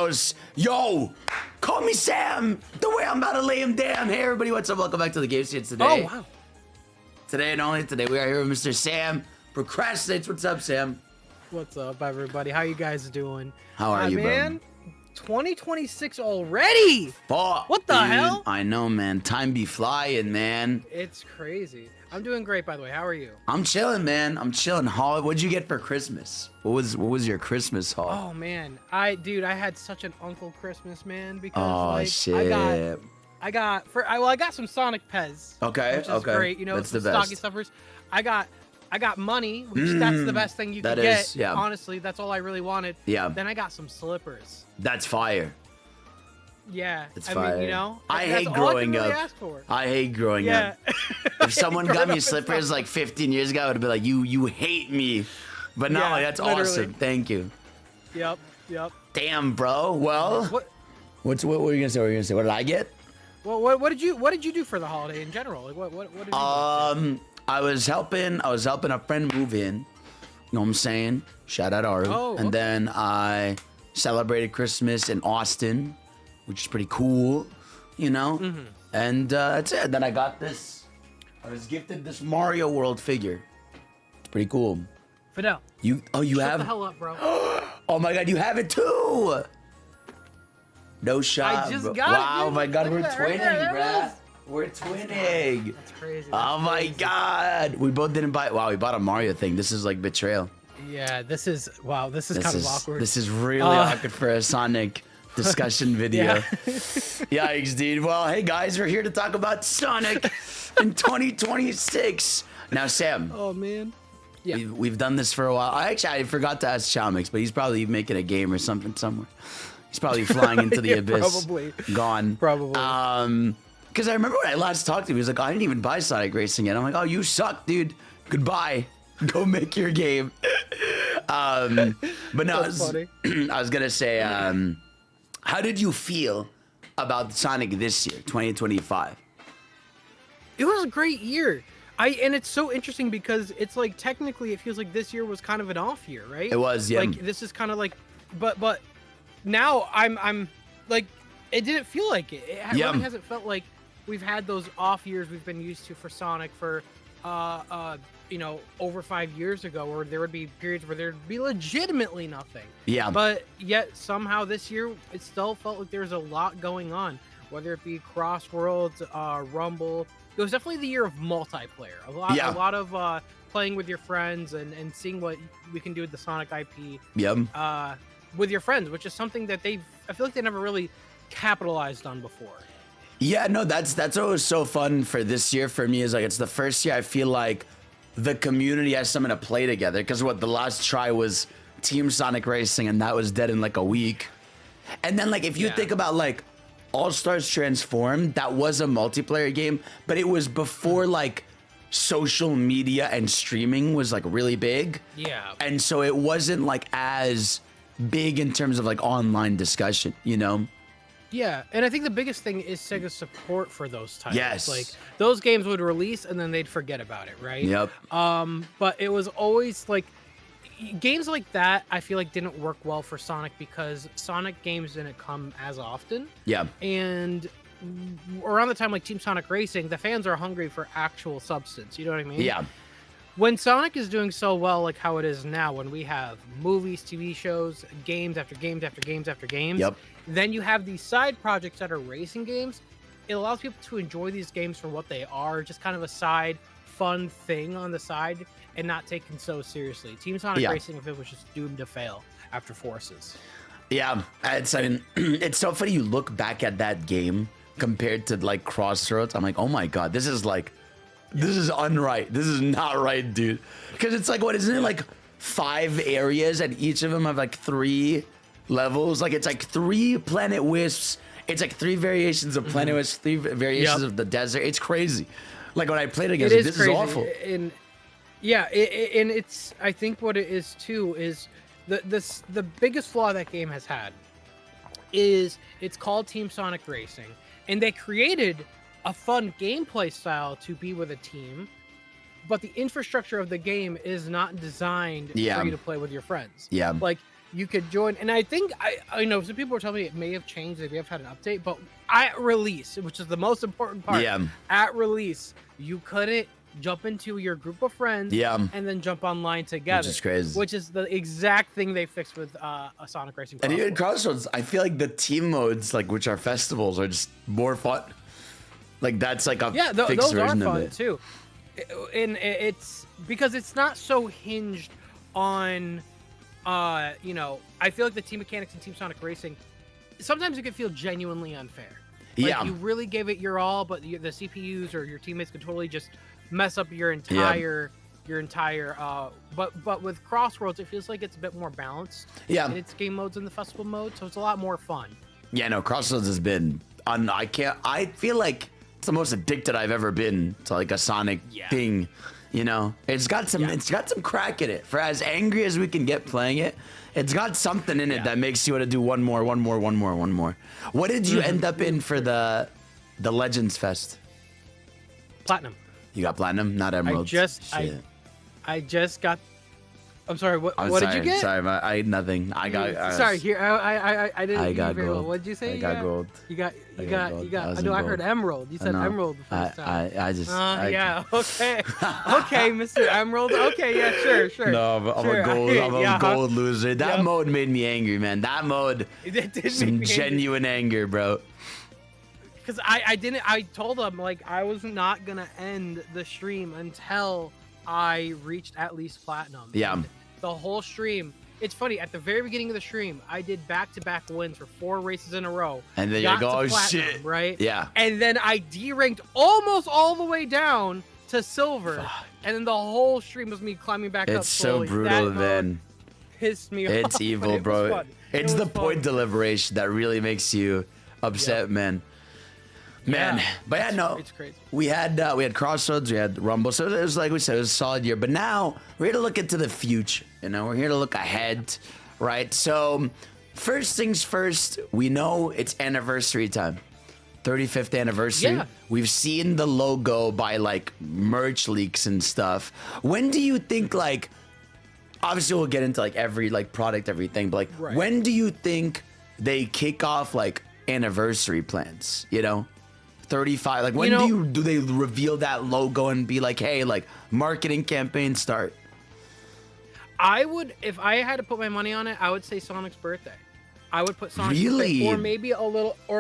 goes, yo, call me Sam. The way I'm about to lay him down. Hey, everybody, what's up? Welcome back to the Game Shits today. Oh, wow. Today and only today, we are here with Mr. Sam Procrastinates. What's up, Sam? What's up, everybody? How you guys doing? How are you, man? 2026 already. Fuck, what the dude. hell? I know, man. Time be flying, man. It's crazy. I'm doing great, by the way. How are you? I'm chilling, man. I'm chilling. What'd you get for Christmas? What was your Christmas haul? Oh man, I had such an uncle Christmas, man. Because shit. I got some Sonic Pez. Okay, which is great. You know, that's the some best. stocking stuffers. I got money, which that's the best thing you can is, get. yeah. Honestly, that's all I really wanted. Yeah. Then I got some slippers. That's fire. Yeah, It's I fire. mean, you know, I that's hate all growing I can really up. ask for. I hate growing Yeah. up. If someone got Growing me up is slippers tough. like 15 years ago, I would have been like, you hate me. But no, Yeah, that's literally. awesome. Thank you. Yep. Damn, bro. Well, What what were you gonna say? What were you gonna say? What did I get? Well, what did you do for the holiday in general? Like what did you do? I was helping a friend move in. You know what I'm saying? Shout out Aru. Oh, and okay. then I celebrated Christmas in Austin, which is pretty cool, you know? Mm-hmm. And that's it. Then I got this. I was gifted this Mario World figure. It's pretty cool. Fidel. You Shut have? the hell up, bro. Oh my God, you have it too. No shot. I just bro. got it, Wow, dude. my God, Look we're at that, right twinning, there, there bruh. it is. We're twinning. That's crazy. Oh my God. We both didn't buy. Wow, we bought a Mario thing. This is like betrayal. Yeah, this is kind of awkward. This is really awkward for a Sonic discussion video. Yeah. Yikes, dude. Well, hey guys, we're here to talk about Sonic in 2026. Now, Sam. Oh man. Yeah. We've done this for a while. I forgot to ask Chalmix, but he's probably making a game or something somewhere. He's probably flying into the Yeah, abyss. probably. Gone. Probably. Because I remember when I last talked to him, he was like, I didn't even buy Sonic Racing yet. I'm like, oh, you suck, dude. Goodbye. Go make your game. But no, That's funny. I was going to say, how did you feel about Sonic this year, 2025? It was a great year. And it's so interesting because it's like technically it feels like this year was kind of an off year, right? It was, yeah. Like this is kind of like, but now I'm like, it didn't feel like it. It Yeah. really hasn't felt like we've had those off years we've been used to for Sonic for, over 5 years ago, where there would be periods where there'd be legitimately nothing. Yeah. But yet somehow this year it still felt like there was a lot going on, whether it be Cross Worlds, Rumble. It was definitely the year of multiplayer. A lot of playing with your friends and seeing what we can do with the Sonic IP. Yep. With your friends, which is something that I feel like they never really capitalized on before. Yeah, no, that's what was so fun for this year for me is like it's the first year I feel like the community has something to play together, because the last try was Team Sonic Racing and that was dead in like a week. And then like if you think about like All Stars Transformed, that was a multiplayer game, but it was before like social media and streaming was like really big. Yeah. And so it wasn't like as big in terms of like online discussion, you know? Yeah, and I think the biggest thing is Sega's support for those titles. Yes. Like those games would release and then they'd forget about it, right? Yep. But it was always like games like that I feel like didn't work well for Sonic because Sonic games didn't come as often. Yeah. And around the time like Team Sonic Racing, the fans are hungry for actual substance. You know what I mean? Yeah. When Sonic is doing so well like how it is now, when we have movies, TV shows, games after games after games after games, Yep. then you have these side projects that are racing games. It allows people to enjoy these games for what they are, just kind of a side fun thing on the side and not taken so seriously. Team Sonic Racing, if it was just doomed to fail after Forces. Yeah, it's so funny you look back at that game compared to like Crossroads. I'm like, oh my God, this is unright. This is not right, dude. Because it's like, what, isn't it like 5 areas and each of them have like 3 levels? Like it's like 3 Planet Wisps. It's like 3 variations of Planet Wisps, 3 variations of the desert. It's crazy. Like when I played against it, this is awful. And yeah, and it's, I think what it is too is the biggest flaw that game has had is it's called Team Sonic Racing, and they created a fun gameplay style to be with a team, but the infrastructure of the game is not designed for you to play with your friends. Yeah. Like you could join. And I think I know some people were telling me it may have changed, they may have had an update, but at release, which is the most important part, Yeah. at release, you couldn't jump into your group of friends Yeah. and then jump online together. Which is crazy. Which is the exact thing they fixed with a Sonic Racing And even Crossroads. Crossroads, I feel like the team modes, like which are festivals, are just more fun. Like that's like a Yeah, fixed those are version of fun it. too. And it's because it's not so hinged on, you know, I feel like the team mechanics in Team Sonic Racing, sometimes it can feel genuinely unfair. Like Yeah. you really gave it your all, but the CPUs or your teammates could totally just mess up your entire, but with Crossroads, it feels like it's a bit more balanced. Yeah. In its game modes and the festival mode, so it's a lot more fun. Yeah, no, Crossroads has been I feel like it's the most addicted I've ever been to like a Sonic thing. You know, it's got some crack in it. For as angry as we can get playing it, it's got something in it that makes you want to do one more. What did you end up in for the Legends Fest? Platinum. You got platinum, not emerald. I just got. I'm sorry. What did you get? Sorry, I nothing. I got. Sorry, here I didn't. I got hear very well. gold. What did you say? I got gold. You got. gold. I was I know. in I heard gold. emerald. You said know. emerald the first time. I just. Yeah. Okay. Okay, Mr. Emerald. Okay. Yeah. Sure. No, I'm a gold. I'm a gold loser. That mode made me angry, man. That mode. It did Some make me genuine anger, bro. Because I told him like I was not gonna end the stream until I reached at least platinum. Yeah. And the whole stream. It's funny, at the very beginning of the stream, I did back-to-back wins for 4 races in a row. And then got you go, to oh platinum, shit. right? Yeah. And then I D-ranked almost all the way down to silver. Fuck. And then the whole stream was me climbing back up It's so slowly. brutal, That man. pissed me off. It's but evil, it was bro. fun. It's It the was fun. point deliberation that really makes you upset, man. Man, Yeah, but yeah, no, it's crazy. we had Crossroads, we had Rumble, so it was like we said, it was a solid year. But now we're here to look into the future. You know, we're here to look ahead, right? So first things first, we know it's anniversary time, 35th anniversary. Yeah. We've seen the logo by like merch leaks and stuff. When do you think like? Obviously, we'll get into like every like product, everything, but like Right. when do you think they kick off like anniversary plans? You know, 35. Like when do they reveal that logo and be like, hey, like marketing campaign start? I would, if I had to put my money on it, I would say Sonic's birthday. I would put Sonic's Really? birthday, or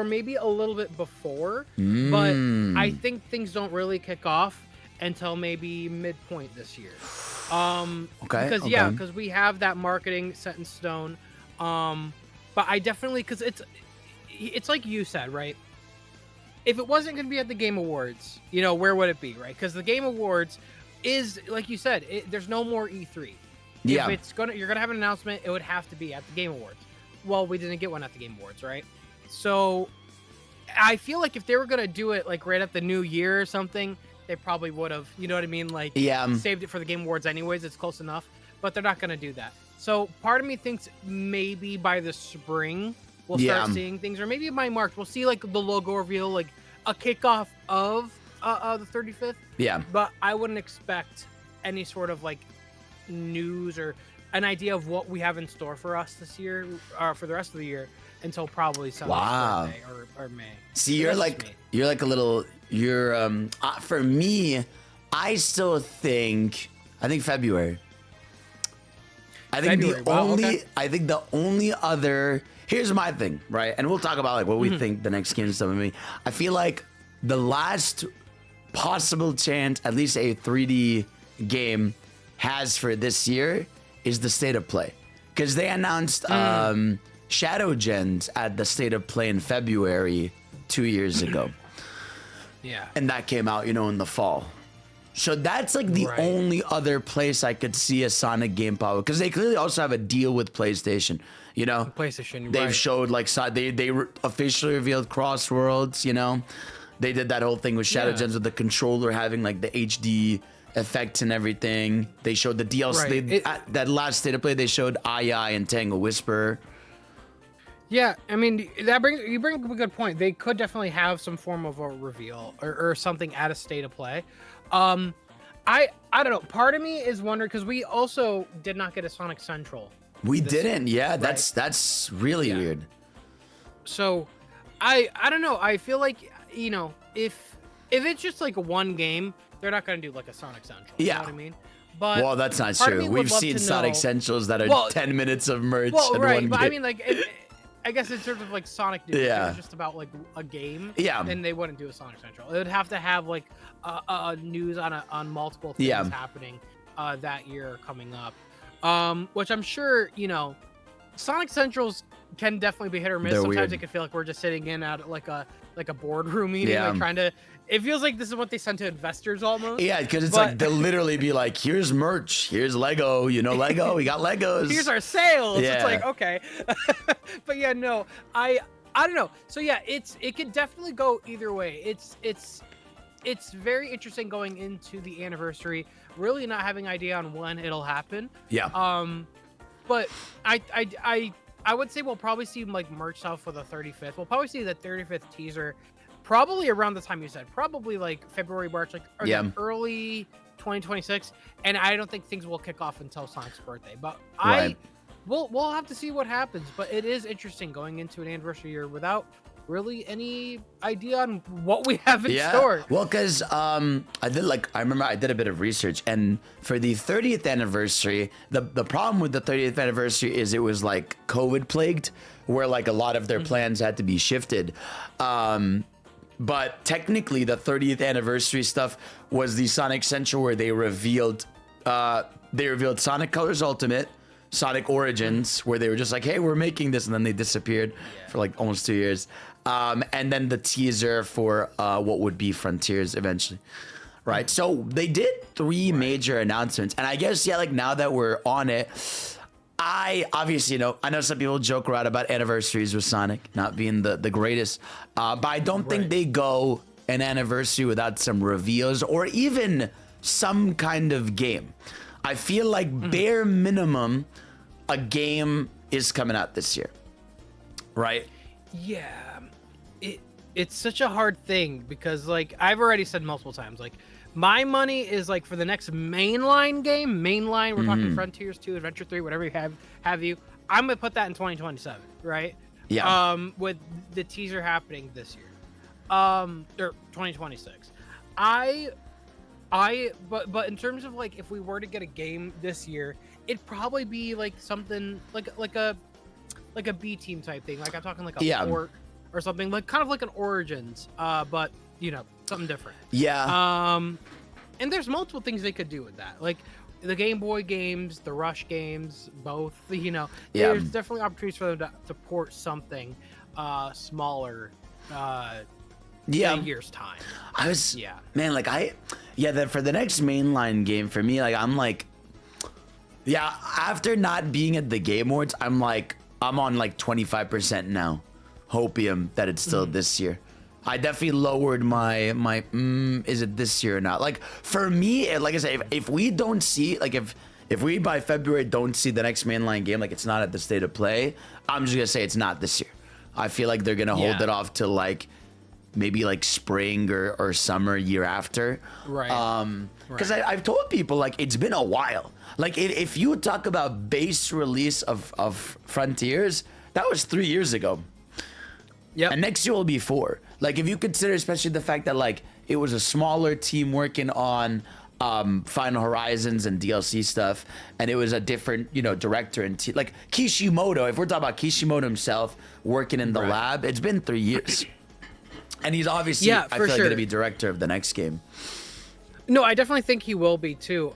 maybe a little bit before. But I think things don't really kick off until maybe midpoint this year. Okay. Because we have that marketing set in stone. But I definitely, because it's like you said, right? If it wasn't going to be at the Game Awards, you know, where would it be, right? Because the Game Awards is, like you said, there's no more E3. Yeah. If you're gonna have an announcement, it would have to be at the Game Awards. Well, we didn't get one at the Game Awards, right? So I feel like if they were gonna do it like right at the new year or something, they probably would have. You know what I mean? Like saved it for the Game Awards anyways. It's close enough, but they're not gonna do that. So part of me thinks maybe by the spring we'll start seeing things, or maybe by March we'll see like the logo reveal, like a kickoff of the 35th. Yeah. But I wouldn't expect any sort of like news or an idea of what we have in store for us this year or for the rest of the year until probably Summer's birthday or May. See, you're like a little for me, I still think February. I think the only other, here's my thing, right? And we'll talk about like what we think the next game and stuff. I mean, I feel like the last possible chance, at least a 3D game has for this year is the State of Play. Because they announced Shadow Gens at the State of Play in February 2 years ago. Yeah. And that came out, you know, in the fall. So that's like the only other place I could see a Sonic game pop up, because they clearly also have a deal with PlayStation. You know, PlayStation. They've showed like they officially revealed Crossworlds. You know, they did that whole thing with Shadow Gens with the controller having like the HD effects and everything. They showed the DLC. At that last State of Play, they showed Ai and Tangle Whisperer. Yeah, I mean you bring up a good point. They could definitely have some form of a reveal or something at a State of Play. I don't know. Part of me is wondering, because we also did not get a Sonic Central We didn't. Yeah, that's really weird. So, I don't know. I feel like, you know, if it's just like one game, they're not gonna do like a Sonic Central. Yeah. You know what I mean? But Well, that's not part of true. me would We've love seen to Sonic know- Centrals that are Well, 10 minutes of merch Well, in right, one but game. I mean, like, I guess in terms of like Sonic News, if it was just about like a game, Yeah. then they wouldn't do a Sonic Central. It would have to have like a news on multiple things happening that year coming up, which I'm sure, you know, Sonic Centrals can definitely be hit or miss. They're Sometimes weird. it can feel like we're just sitting in at like a boardroom meeting, Yeah. like trying to. It feels like this is what they send to investors almost. Yeah, because it's But- like they'll literally be like, "Here's merch. Here's Lego. You know, Lego. We got Legos. Here's our sales." Yeah. It's like, okay. But yeah, no, I don't know. So yeah, it could definitely go either way. It's very interesting going into the anniversary, really not having idea on when it'll happen. Yeah. But I would say we'll probably see like merch stuff for the 35th. We'll probably see the 35th teaser probably around the time you said, probably like February, March, like or Yeah. the early 2026. And I don't think things will kick off until Sonic's birthday. But Right. we'll have to see what happens. But it is interesting going into an anniversary year without really any idea on what we have in store. Well, because I remember I did a bit of research, and for the 30th anniversary, the problem with the 30th anniversary is it was like COVID plagued, where like a lot of their plans had to be shifted. But technically, the 30th anniversary stuff was the Sonic Central where they revealed Sonic Colors Ultimate, Sonic Origins, where they were just like, "Hey, we're making this," and then they disappeared for like almost 2 years. And then the teaser for what would be Frontiers eventually, right? So they did 3 major announcements, and I guess like now that we're on it, I obviously I know some people joke around about anniversaries with Sonic not being the greatest, but I don't think they go an anniversary without some reveals or even some kind of game. I feel like bare minimum, a game is coming out this year, right? Yeah, it's such a hard thing because like I've already said multiple times, like my money is like for the next mainline game. We're talking Frontiers 2, Adventure 3, whatever you have you. I'm gonna put that in 2027, right? Yeah. With the teaser happening this year, or 2026. But in terms of like if we were to get a game this year, it'd probably be like something like a B team type thing. Like I'm talking like a port or something, like kind of like an Origins, but something different. Yeah. And there's multiple things they could do with that, like the Game Boy games, the Rush games, both. There's definitely opportunities for them to port something smaller. In a year's time. Then for the next mainline game for me, like I'm like, after not being at the Game Awards, I'm on like 25% now, hopium that it's still this year. I definitely lowered my is it this year or not? Like for me, like I said, if we don't see, like if we by February don't see the next mainline game, like it's not at the state of play, I'm just gonna say it's not this year. I feel like they're gonna hold it off till like maybe like spring or summer year after. Right. Because I've told people like it's been a while. Like if you talk about base release of Frontiers, that was 3 years ago. Yeah. And next year will be 4. Like if you consider especially the fact that like it was a smaller team working on Final Horizons and DLC stuff, and it was a different director and like Kishimoto. If we're talking about Kishimoto himself working in the lab, it's been 3 years. And he's obviously, I feel like, going to be director of the next game. No, I definitely think he will be too.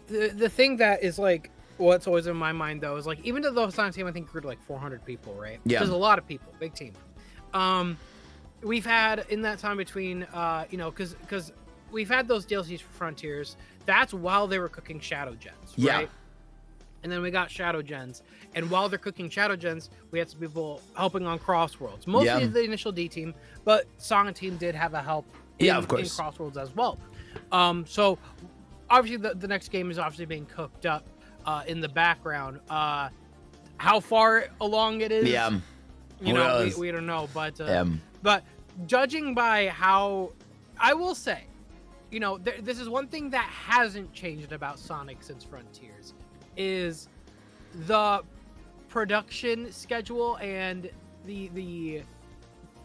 The thing that is like what's always in my mind though is like even though the Sonic team I think grew to like 400 people, right? Yeah. There's a lot of people, big team. We've had in that time between because we've had those DLCs for Frontiers. That's while they were cooking Shadow Gens, right? And then we got Shadow Gens. And while they're cooking Shadow Gens, we had some people helping on Crossworlds. Mostly the initial D team, but Sonic team did have a help in Crossworlds as well. So obviously the next game is obviously being cooked up in the background. How far along it is, we don't know. But judging by how, I will say, this is one thing that hasn't changed about Sonic since Frontiers, is the production schedule and the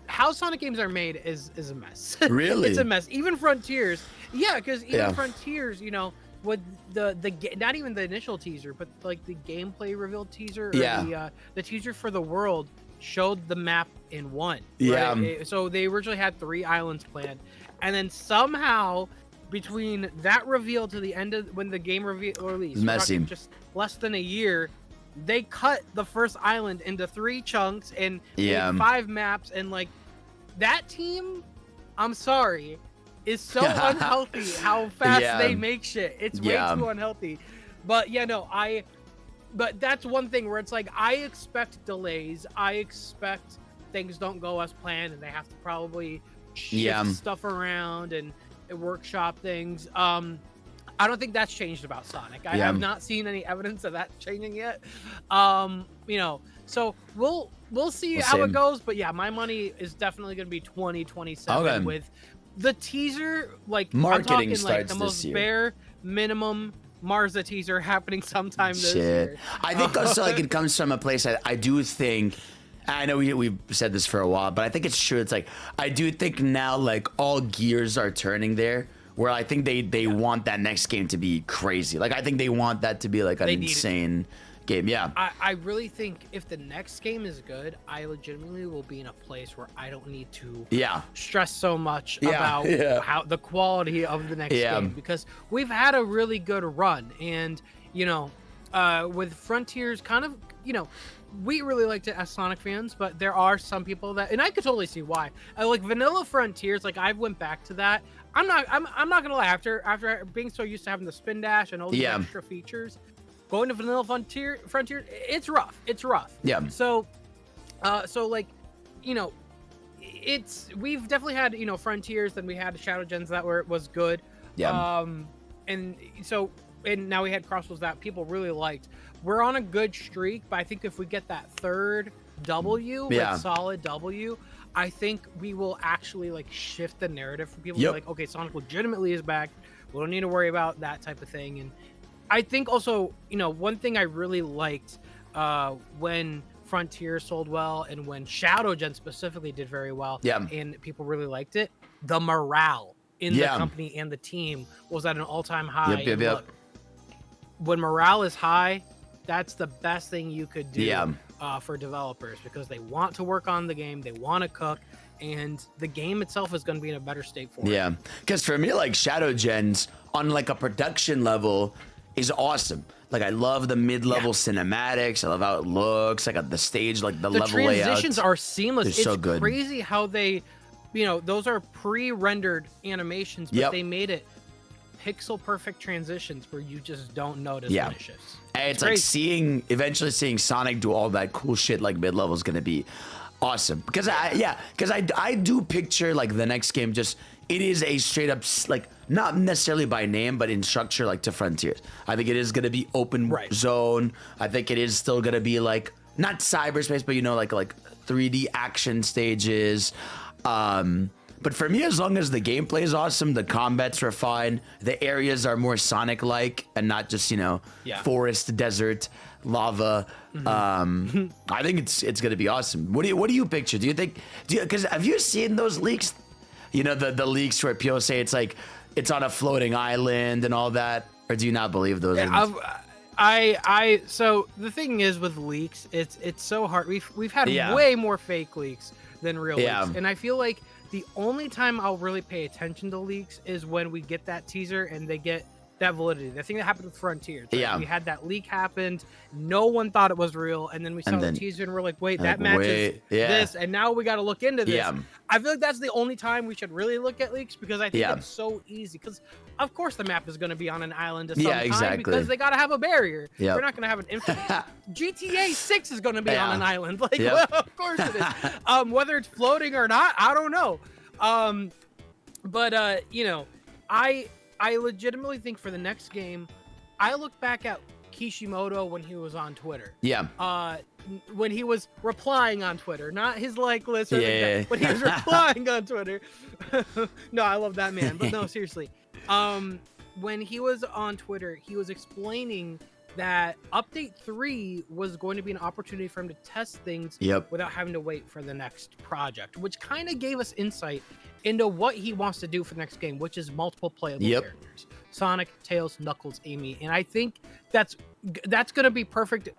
how Sonic games are made is a mess. Really? It's a mess. Even Frontiers, yeah, because even Yeah. Frontiers, you know, with the not even the initial teaser, but like the gameplay reveal teaser, or Yeah. the teaser for the world showed the map in one. Yeah. So they originally had 3 islands planned, and then somehow between that reveal to the end of when the game released, we're Messy. talking just less than a year, they cut the first island into 3 chunks and Yeah. made 5 maps, and like that team, I'm sorry, is so unhealthy how fast Yeah. they make shit. It's way Yeah. too unhealthy. But yeah, no, but that's one thing where it's like I expect delays. I expect things don't go as planned and they have to probably shift stuff around and workshop things. I don't think that's changed about Sonic. I have not seen any evidence of that changing yet. You know, so we'll see how it goes. But yeah, my money is definitely going to be 2027 with the teaser. Like marketing I'm talking, starts like the most this year. bare minimum Marza teaser happening sometime this year. I think also like it comes from a place I do think. I know we've said this for a while, but I think it's true. It's like I do think now like all gears are turning there. Where I think they want that next game to be crazy. Like I think they want that to be like an insane game. Yeah. I really think if the next game is good, I legitimately will be in a place where I don't need to stress so much about how the quality of the next game, because we've had a really good run, and you know, with Frontiers, kind of, you know, we really liked it as Sonic fans, but there are some people that, and I could totally see why. Like Vanilla Frontiers, like I went back to that. I'm not gonna lie. After being so used to having the spin dash and all these extra features, going to Vanilla Frontier, it's rough. It's rough. Yeah. So like, you know, we've definitely had, you know, Frontiers, then we had Shadow Gens that was good. Yeah. And now we had Crossroads that people really liked. We're on a good streak, but I think if we get that third W, like solid W, I think we will actually like shift the narrative for people. Like, okay, Sonic legitimately is back. We don't need to worry about that type of thing. And I think also, you know, one thing I really liked when Frontier sold well and when Shadow Gen specifically did very well, and people really liked it, the morale in the company and the team was at an all-time high. Look, when morale is high, that's the best thing you could do for developers, because they want to work on the game, they want to cook, and the game itself is going to be in a better state for it. Because for me, like Shadow Gens on like a production level is awesome. Like I love the mid-level cinematics. I love how it looks. Like the stage, like the level layouts. The transitions are seamless. It's so good. Crazy how they, you know, those are pre-rendered animations, but they made it pixel perfect transitions where you just don't notice when it shifts. And it's like eventually seeing Sonic do all that cool shit like mid-level is going to be awesome. Because I do picture like the next game just, it is a straight up, like not necessarily by name, but in structure, like to Frontiers. I think it is going to be open zone. I think it is still going to be like, not cyberspace, but you know, like 3D action stages. But for me, as long as the gameplay is awesome, the combats are fine, the areas are more Sonic-like and not just, you know, forest, desert, lava. I think it's gonna be awesome. What do you picture? Do you think? Because have you seen those leaks? You know, the leaks where people say it's like it's on a floating island and all that, or do you not believe those? So the thing is with leaks, it's so hard. We've had way more fake leaks than real leaks, and I feel like the only time I'll really pay attention to leaks is when we get that teaser and they get that validity. The thing that happened with Frontiers. Right? We had that leak happened. No one thought it was real. And then we saw the teaser and we're like, wait, that matches this. And now we got to look into this. I feel like that's the only time we should really look at leaks, because I think it's so easy. Because of course the map is going to be on an island at some time because they got to have a barrier. We're not going to have an infinite. GTA 6 is going to be on an island. Like, well, of course it is. Whether it's floating or not, I don't know. But you know, I legitimately think for the next game, I look back at Kishimoto when he was on Twitter. When he was replying on Twitter, not his like list, or when he was replying on Twitter. No, I love that man, but no, seriously. When he was on Twitter, he was explaining that update 3 was going to be an opportunity for him to test things Yep. without having to wait for the next project, which kind of gave us insight into what he wants to do for the next game, which is multiple playable Yep. characters. Sonic, Tails, Knuckles, Amy. And I think that's going to be perfect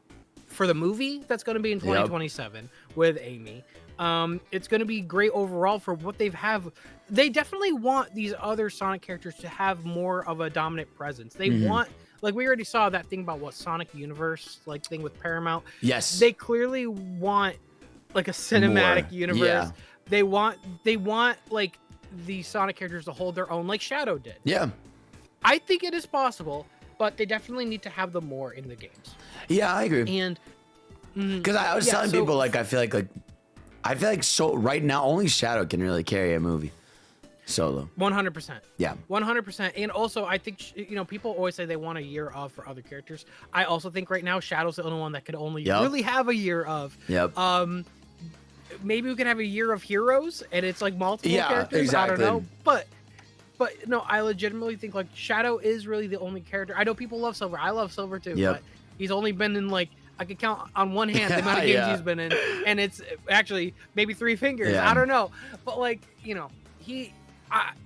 for the movie that's going to be in 2027 with Amy. It's going to be great overall for what they've have. They definitely want these other Sonic characters to have more of a dominant presence. They want, like we already saw that thing about what Sonic Universe, like thing with Paramount. Yes. They clearly want like a cinematic More. universe. Yeah. They want like the Sonic characters to hold their own like Shadow did. Yeah. I think it is possible, but they definitely need to have them more in the games. Yeah, I agree. And because I was telling people like I feel like so right now only Shadow can really carry a movie solo. 100%. Yeah. 100%. And also, I think, people always say they want a year of for other characters. I also think right now Shadow's the only one that could only really have a year of. Yep. Maybe we can have a year of heroes and it's like multiple characters. Exactly. I don't know. But no, I legitimately think like Shadow is really the only character. I know people love Silver. I love Silver too. Yep. But he's only been in like, I could count on one hand the amount of games he's been in. And it's actually maybe 3 fingers. Yeah. I don't know. But like,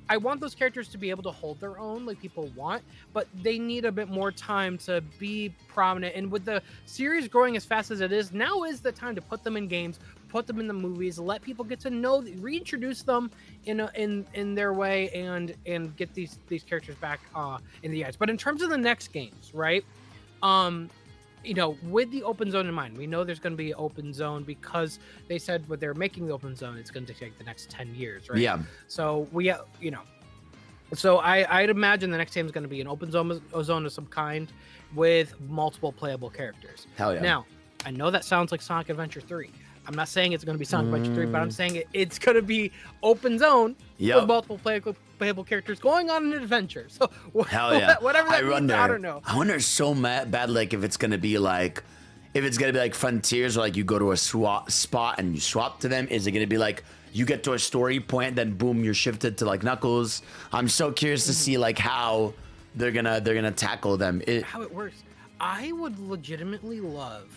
I want those characters to be able to hold their own like people want, but they need a bit more time to be prominent. And with the series growing as fast as it is, now is the time to put them in games, put them in the movies, let people get to know, reintroduce them in their way, and get these characters back in the eyes. But in terms of the next games, right? With the open zone in mind, we know there's going to be an open zone because they said when they're making the open zone, it's going to take the next 10 years, right? Yeah. So I'd imagine the next game is going to be an open zone of some kind with multiple playable characters. Hell yeah. Now, I know that sounds like Sonic Adventure 3. I'm not saying it's going to be Sonic Adventure 3, but I'm saying it's going to be open zone with multiple playable characters going on an adventure. So hell yeah. whatever that means, I don't know. I wonder so bad like if it's gonna be like Frontiers where like you go to a spot and you swap to them. Is it gonna be like you get to a story point, then boom, you're shifted to like Knuckles? I'm so curious to see like how they're gonna tackle them. How it works. I would legitimately love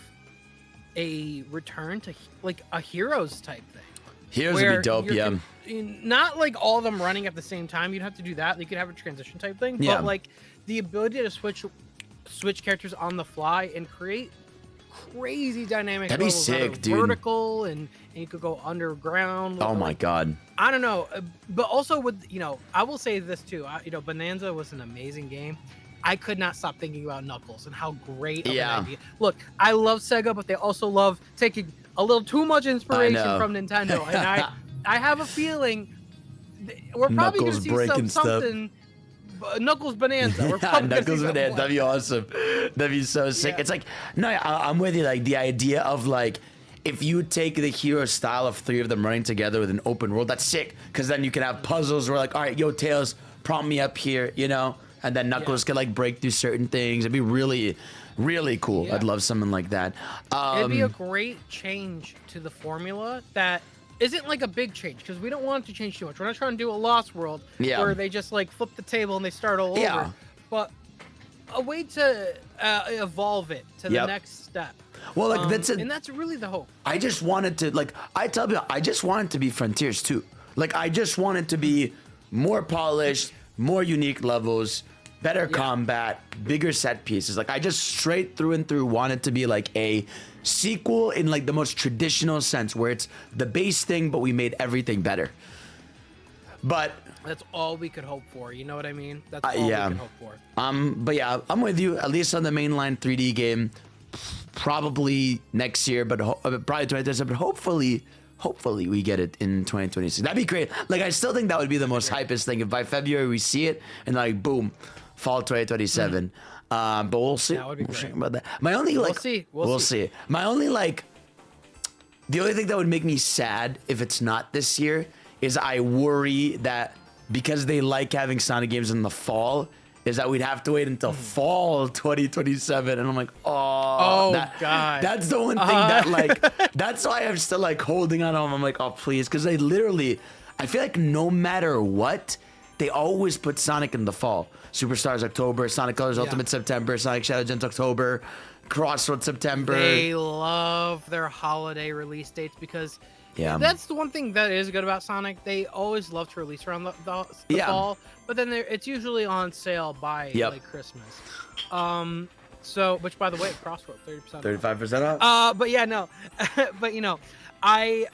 a return to like a Heroes type thing. Heroes would be dope, yeah. Not like all of them running at the same time. You'd have to do that. You could have a transition type thing. Yeah. But like the ability to switch characters on the fly and create crazy dynamic That'd be levels that sick, are dude. vertical and you could go underground. Oh my god. I don't know. But also with, I will say this too. Bonanza was an amazing game. I could not stop thinking about Knuckles and how great of an idea. Look, I love Sega, but they also love taking a little too much inspiration from Nintendo. And I have a feeling we're probably going to see something. Knuckles Bonanza. We're probably Knuckles Bonanza. That'd be awesome. That'd be so sick. Yeah. It's like, no, I'm with you. Like the idea of like, if you take the hero style of 3 of them running together with an open world, that's sick. Because then you can have puzzles where like, all right, yo, Tails, prompt me up here, and then Knuckles can like break through certain things. It'd be really, really cool. Yeah. I'd love something like that. It'd be a great change to the formula that isn't like a big change because we don't want it to change too much. We're not trying to do a Lost World where they just like flip the table and they start all over. But a way to evolve it to the next step. Well, like and that's really the hope. I just wanted to like I tell you, I just want it to be Frontiers too. Like I just want it to be more polished, more unique levels, better combat, bigger set pieces. Like I just straight through and through want it to be like a sequel in like the most traditional sense where it's the base thing, but we made everything better. But that's all we could hope for. You know what I mean? That's all we could hope for. But yeah, I'm with you. At least on the mainline 3D game, probably next year, but probably 2027. But hopefully we get it in 2026. That'd be great. Like I still think that would be the most hypest thing if by February we see it and like boom, fall 2027. But we'll see. That would be great. About that. My only like we'll see. My only like the only thing that would make me sad if it's not this year is I worry that because they like having Sonic games in the fall, is that we'd have to wait until fall 2027, and I'm like, God, that's the one thing that like, that's why I'm still like holding on. I'm like, oh please, because I feel like no matter what, they always put Sonic in the fall. Superstars October, Sonic Colors Yeah. Ultimate September, Sonic Shadow Legends October, Crossroads September. They love their holiday release dates because Yeah. that's the one thing that is good about Sonic. They always love to release around the Yeah. fall, but then it's usually on sale by Yep. like Christmas. So, which by the way, Crossroads 30%. 35% off. But yeah, no, but you know, I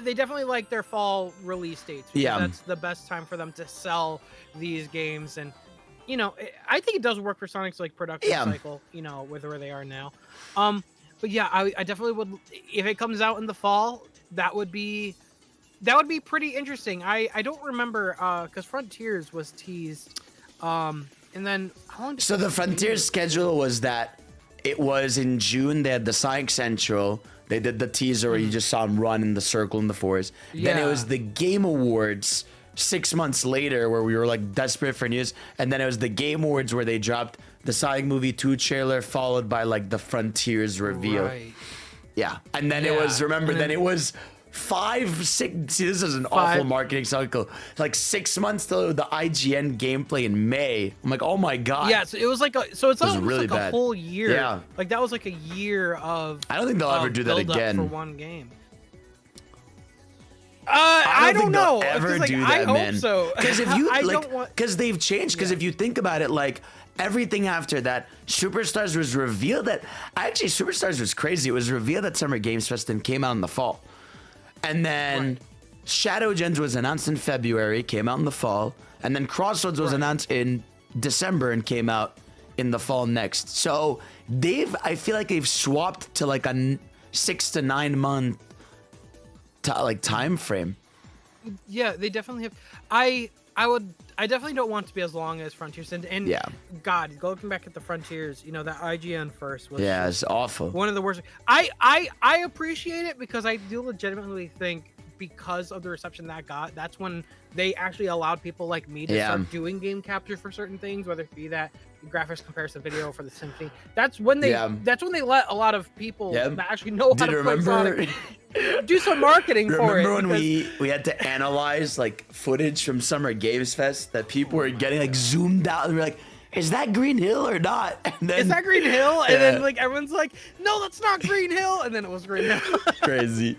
they definitely like their fall release dates. Because Yeah. that's the best time for them to sell these games, and you know, I think it does work for Sonic's like production Yeah. cycle. You know, with where they are now. But yeah, I definitely would if it comes out in the fall. That would be pretty interesting. I don't remember because Frontiers was teased, and then how long? So the Frontier schedule was that it was in June. They had the Sonic Central. They did the teaser where you just saw him run in the circle in the forest. Then it Yeah. was the Game Awards 6 months later where we were like desperate for news. And then it was the Game Awards where they dropped the Sonic Movie 2 trailer followed by like the Frontiers reveal. Right. Yeah. And then it Yeah. was, remember, And then then- it was 5, 6. See, this is an awful Five- marketing cycle. Like 6 months till the IGN gameplay in May. I'm like, oh my God. Yeah, so it was like it's almost really like bad. a whole year. Yeah. Like that was like a year of I don't think they'll ever of do that build-up again. for one game. I don't think know. they'll ever 'cause, like, do I that, hope man. so. Because if you I like, don't want. because they've changed. Because if you think about it, like everything after that, Superstars was revealed that actually Superstars was crazy. It was revealed at Summer Games Fest and came out in the fall, and then Right. Shadow Gens was announced in February, came out in the fall, and then Crossroads was Right. announced in December and came out in the fall next. So I feel like they've swapped to like a 6 to 9 month time frame. Yeah, they definitely have. I definitely don't want it to be as long as Frontiers and Yeah. God, looking back at the Frontiers, you know, that IGN first was Yeah, it's awful. one of the worst. I appreciate it because I do legitimately think because of the reception that got, that's when they actually allowed people like me to Yeah. start doing game capture for certain things, whether it be that graphics comparison video for the Symphony. That's when they Yeah. let a lot of people Yeah. that actually know how Did to you play remember? Sonic do some marketing for it. Remember when because- we had to analyze like footage from Summer Games Fest that people were getting like zoomed out and we're like, is that Green Hill or not? And then is that Green Hill? And Yeah. then like everyone's like, no, that's not Green Hill. And then it was Green Hill. crazy?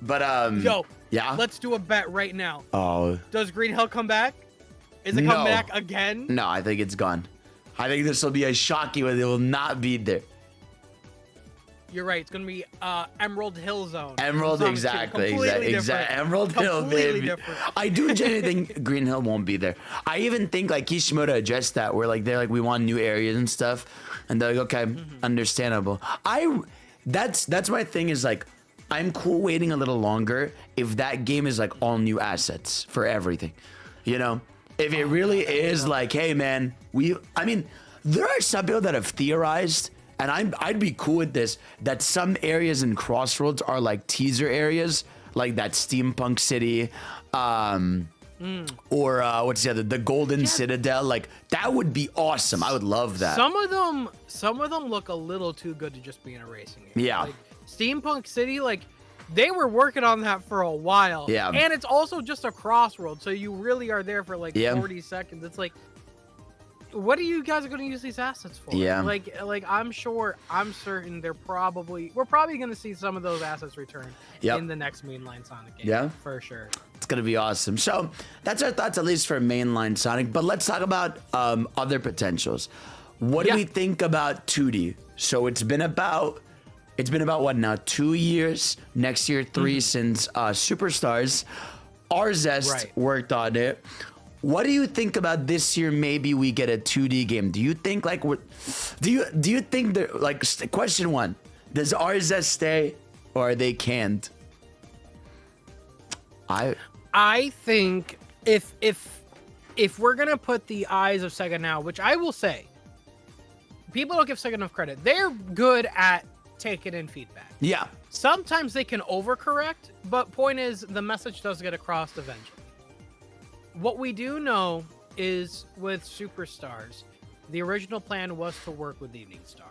But Yo, yeah. let's do a bet right now. Oh Does Green Hill come back? Is it No. come back again? no, I think it's gone. I think this will be a shocking one. It will not be there. You're right. It's gonna be Emerald Hill Zone. Emerald, Sonic 2. exactly, Completely exactly. different. Emerald Hill, Completely baby. different. I do genuinely think Green Hill won't be there. I even think like Kishimoto addressed that, where like they're like we want new areas and stuff, and they're like okay, understandable. That's my thing is like I'm cool waiting a little longer if that game is like all new assets for everything, you know. If it really is like, hey man, I mean, there are some people that have theorized, and I'd be cool with this, that some areas in Crossroads are like teaser areas, like that Steampunk City, or what's the other, the Golden Citadel. Like that would be awesome. I would love that. Some of them look a little too good to just be in a racing game. Yeah. Like Steampunk City, like they were working on that for a while. Yeah. And it's also just a crossroad, so you really are there for like Yeah. 40 seconds. It's like, what are you guys going to use these assets for? Yeah. Like I'm certain we're probably going to see some of those assets return Yep. in the next mainline Sonic game. Yeah. For sure. It's gonna be awesome. So that's our thoughts, at least for mainline Sonic. But let's talk about other potentials. What do Yeah. we think about 2D? So it's been about what now? 2 years. Next year, 3 since Superstars. Arzest Right. worked on it. What do you think about this year? Maybe we get a 2D game. Do you think like do you think that like question one? Does Arzest stay or are they canned? I think if we're gonna put the eyes of Sega now, which I will say, people don't give Sega enough credit. They're good at taking in feedback. Yeah. Sometimes they can overcorrect, but point is the message does get across eventually. What we do know is with Superstars, the original plan was to work with Evening Star.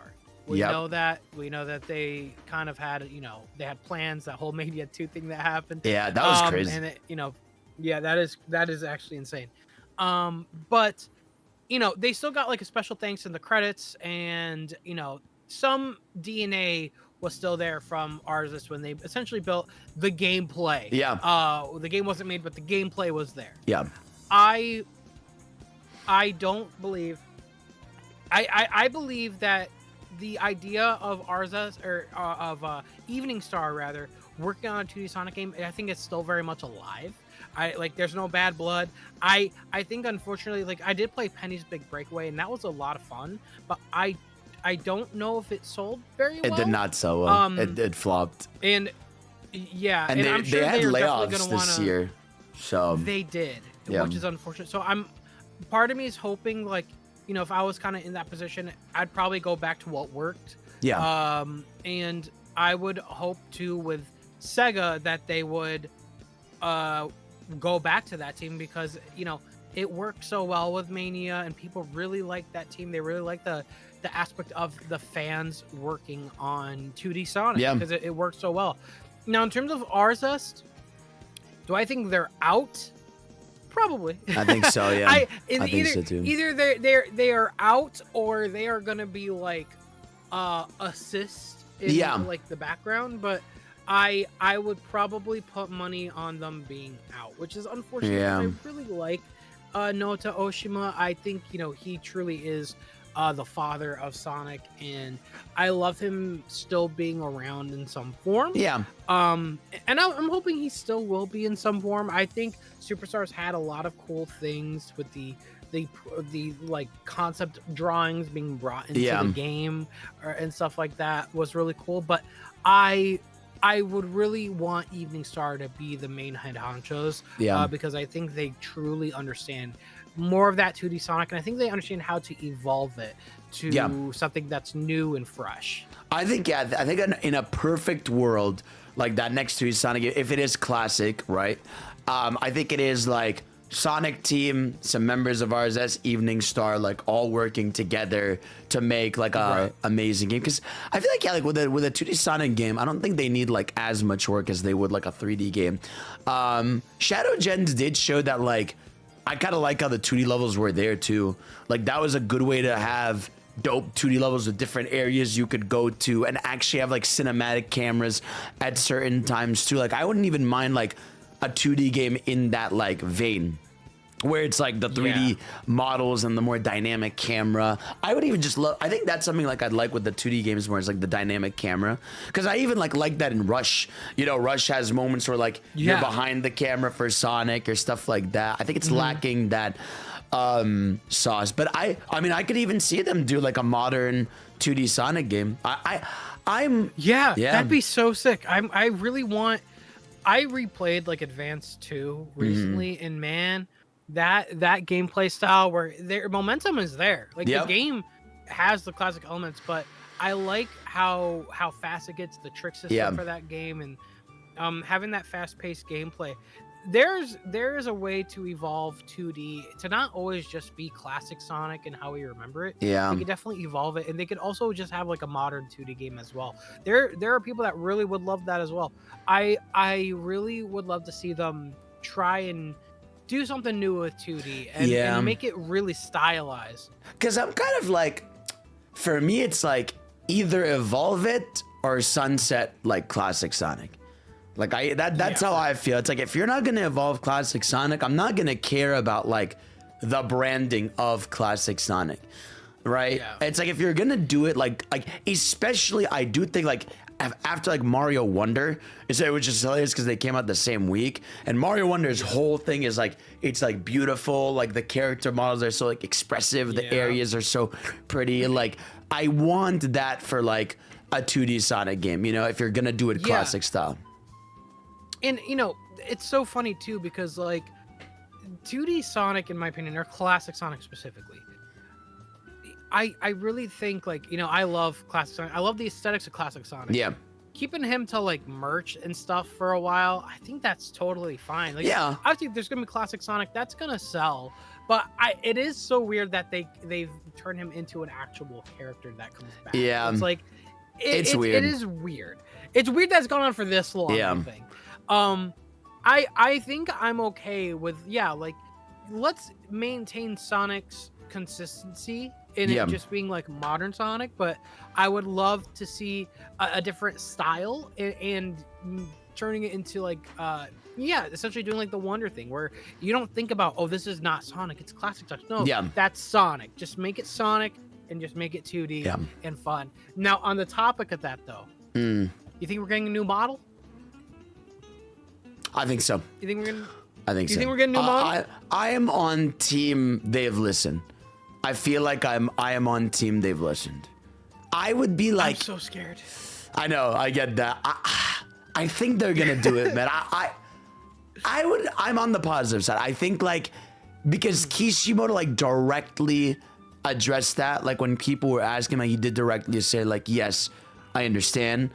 We Yep. know that they kind of had, they had plans, that whole Mania 2 thing that happened. Yeah, that was crazy. And Yeah, that is actually insane. But they still got like a special thanks in the credits, and some DNA was still there from Arzus when they essentially built the gameplay. Yeah. The game wasn't made, but the gameplay was there. Yeah. I don't believe. I believe that the idea of Arzus or of Evening Star rather working on a 2D Sonic game, I think it's still very much alive. There's no bad blood. I think unfortunately, like, I did play Penny's Big Breakaway and that was a lot of fun, but I don't know if it sold very well. It did not sell well. It flopped. And yeah, and I'm sure they had are layoffs gonna this year. So they did, yeah. which is unfortunate. So part of me is hoping, like, if I was kind of in that position, I'd probably go back to what worked. Yeah. And I would hope to with Sega that they would go back to that team, because it worked so well with Mania and people really like that team. They really like the aspect of the fans working on 2D Sonic, because it worked so well. Now, in terms of Arzest, do I think they're out? Probably. I think so. Yeah. I think so too. Either they are out, or they are gonna be like assist in like the background. But I would probably put money on them being out, which is unfortunate. Yeah. I really like Nota Oshima. I think he truly is the father of Sonic, and I love him still being around in some form. Yeah. And I'm hoping he still will be in some form. I think Superstars had a lot of cool things with the like concept drawings being brought into the game and stuff like that was really cool. But I would really want Evening Star to be the main head honchos, because I think they truly understand more of that 2D Sonic, and I think they understand how to evolve it to something that's new and fresh. I think in a perfect world, like that next 2D Sonic, if it is classic, right? I think it is like Sonic Team, some members of RSS, Evening Star, like all working together to make like a amazing game. Because I feel like with a 2D Sonic game, I don't think they need like as much work as they would like a 3D game. Shadow Gens did show that, like, I kind of like how the 2D levels were there too. Like, that was a good way to have dope 2D levels with different areas you could go to and actually have like cinematic cameras at certain times too. Like, I wouldn't even mind like a 2D game in that like vein, where it's like the 3D models and the more dynamic camera. I would even just love, I think that's something like I'd like with the 2D games more, is like the dynamic camera. Because I even like that in Rush. Rush has moments where like you're behind the camera for Sonic or stuff like that. I think it's lacking that sauce. But I mean, I could even see them do like a modern 2D Sonic game. I'm that'd be so sick. I really want. I replayed like Advance 2 recently, and man, that gameplay style where their momentum is there. Like the game has the classic elements, but I like how fast it gets, the trick system for that game, and having that fast-paced gameplay. There is a way to evolve 2D to not always just be classic Sonic and how we remember it. Yeah. They could definitely evolve it, and they could also just have like a modern 2D game as well. There are people that really would love that as well. I really would love to see them try and do something new with 2D and make it really stylized. Because I'm kind of like, for me, it's like either evolve it or sunset like classic Sonic. Like that's how I feel. It's like, if you're not gonna evolve classic Sonic, I'm not gonna care about like the branding of classic Sonic, right? Yeah. It's like, if you're gonna do it, like especially, I do think like after like Mario Wonder, it was just hilarious because they came out the same week, and Mario Wonder's whole thing is like, it's like beautiful, like the character models are so like expressive, the areas are so pretty. Like, I want that for like a 2D Sonic game, if you're gonna do it classic style. And it's so funny too, because like 2D Sonic, in my opinion, or classic Sonic specifically, I really think like, I love classic Sonic. I love the aesthetics of classic Sonic. Yeah. Keeping him to like merch and stuff for a while, I think that's totally fine. Like, obviously, if there's gonna be classic Sonic, that's gonna sell. But it is so weird that they've turned him into an actual character that comes back. Yeah. It's like it's weird. It is weird. It's weird that it's gone on for this long. Yeah. I think. I think I'm okay with, yeah, like, let's maintain Sonic's consistency in Yeah. it just being like modern Sonic, but I would love to see a different style and turning it into like yeah, essentially doing like the Wonder thing where you don't think about, oh, this is not Sonic, it's classic Sonic. No, Yeah. that's Sonic. Just make it Sonic and just make it 2D Yeah. and fun. Now, on the topic of that though, Mm, you think we're getting a new model? I think so. You think we're gonna? I think You so. think we're getting a new model? I am on team they've listened. I feel like I am on team they've listened. I would be like, I'm so scared. I know, I get that. I think they're gonna do it, man. I'm on the positive side. I think like because Kishimoto like directly addressed that, like when people were asking, like he did directly say like, yes, I understand.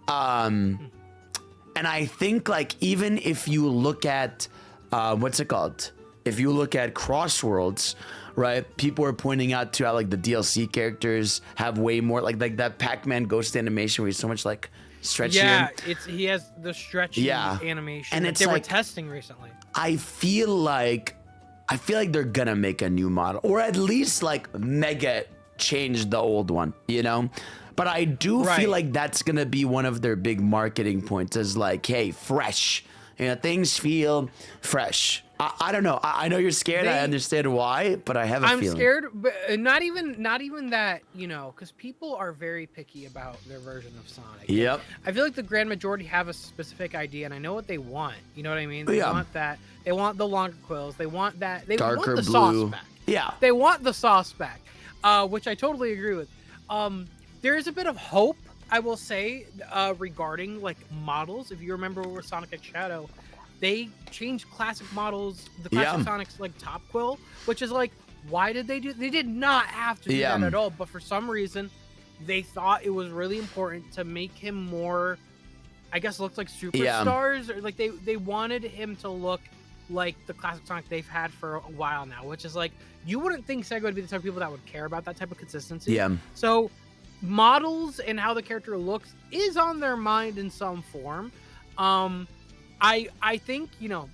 And I think like even if you look at what's it called? If you look at Crossworlds, right? People are pointing out to how like the DLC characters have way more like that Pac-Man ghost animation where he's so much like stretchier. Yeah, he has the stretchy Yeah. animation And that it's they were like- testing recently. I feel like they're gonna make a new model, or at least like mega change the old one, you know? But I do Right. feel like that's gonna be one of their big marketing points is like, hey, fresh. You know, things feel fresh. I don't know. I know you're scared. I They- understand why, but I have a I'm feeling. scared, but not even that, you know, because people are very picky about their version of Sonic. Yep. I feel like the grand majority have a specific idea, and I know what they want. You know what I mean? They Yeah. want that. They want the longer quills. They want that. They Darker want the blue. sauce back. Yeah. They want the sauce back, which I totally agree with. There is a bit of hope, I will say, regarding like models. If you remember with Sonic X Shadow, they changed classic models, the classic Yeah. Sonic's like top quill, which is like, why did they do? They did not have to do Yeah. that at all, but for some reason, they thought it was really important to make him more, I guess, look like superstars, or like they wanted him to look like the classic Sonic they've had for a while now, which is like, you wouldn't think Sega would be the type of people that would care about that type of consistency. Yeah. So models and how the character looks is on their mind in some form. I think, you know,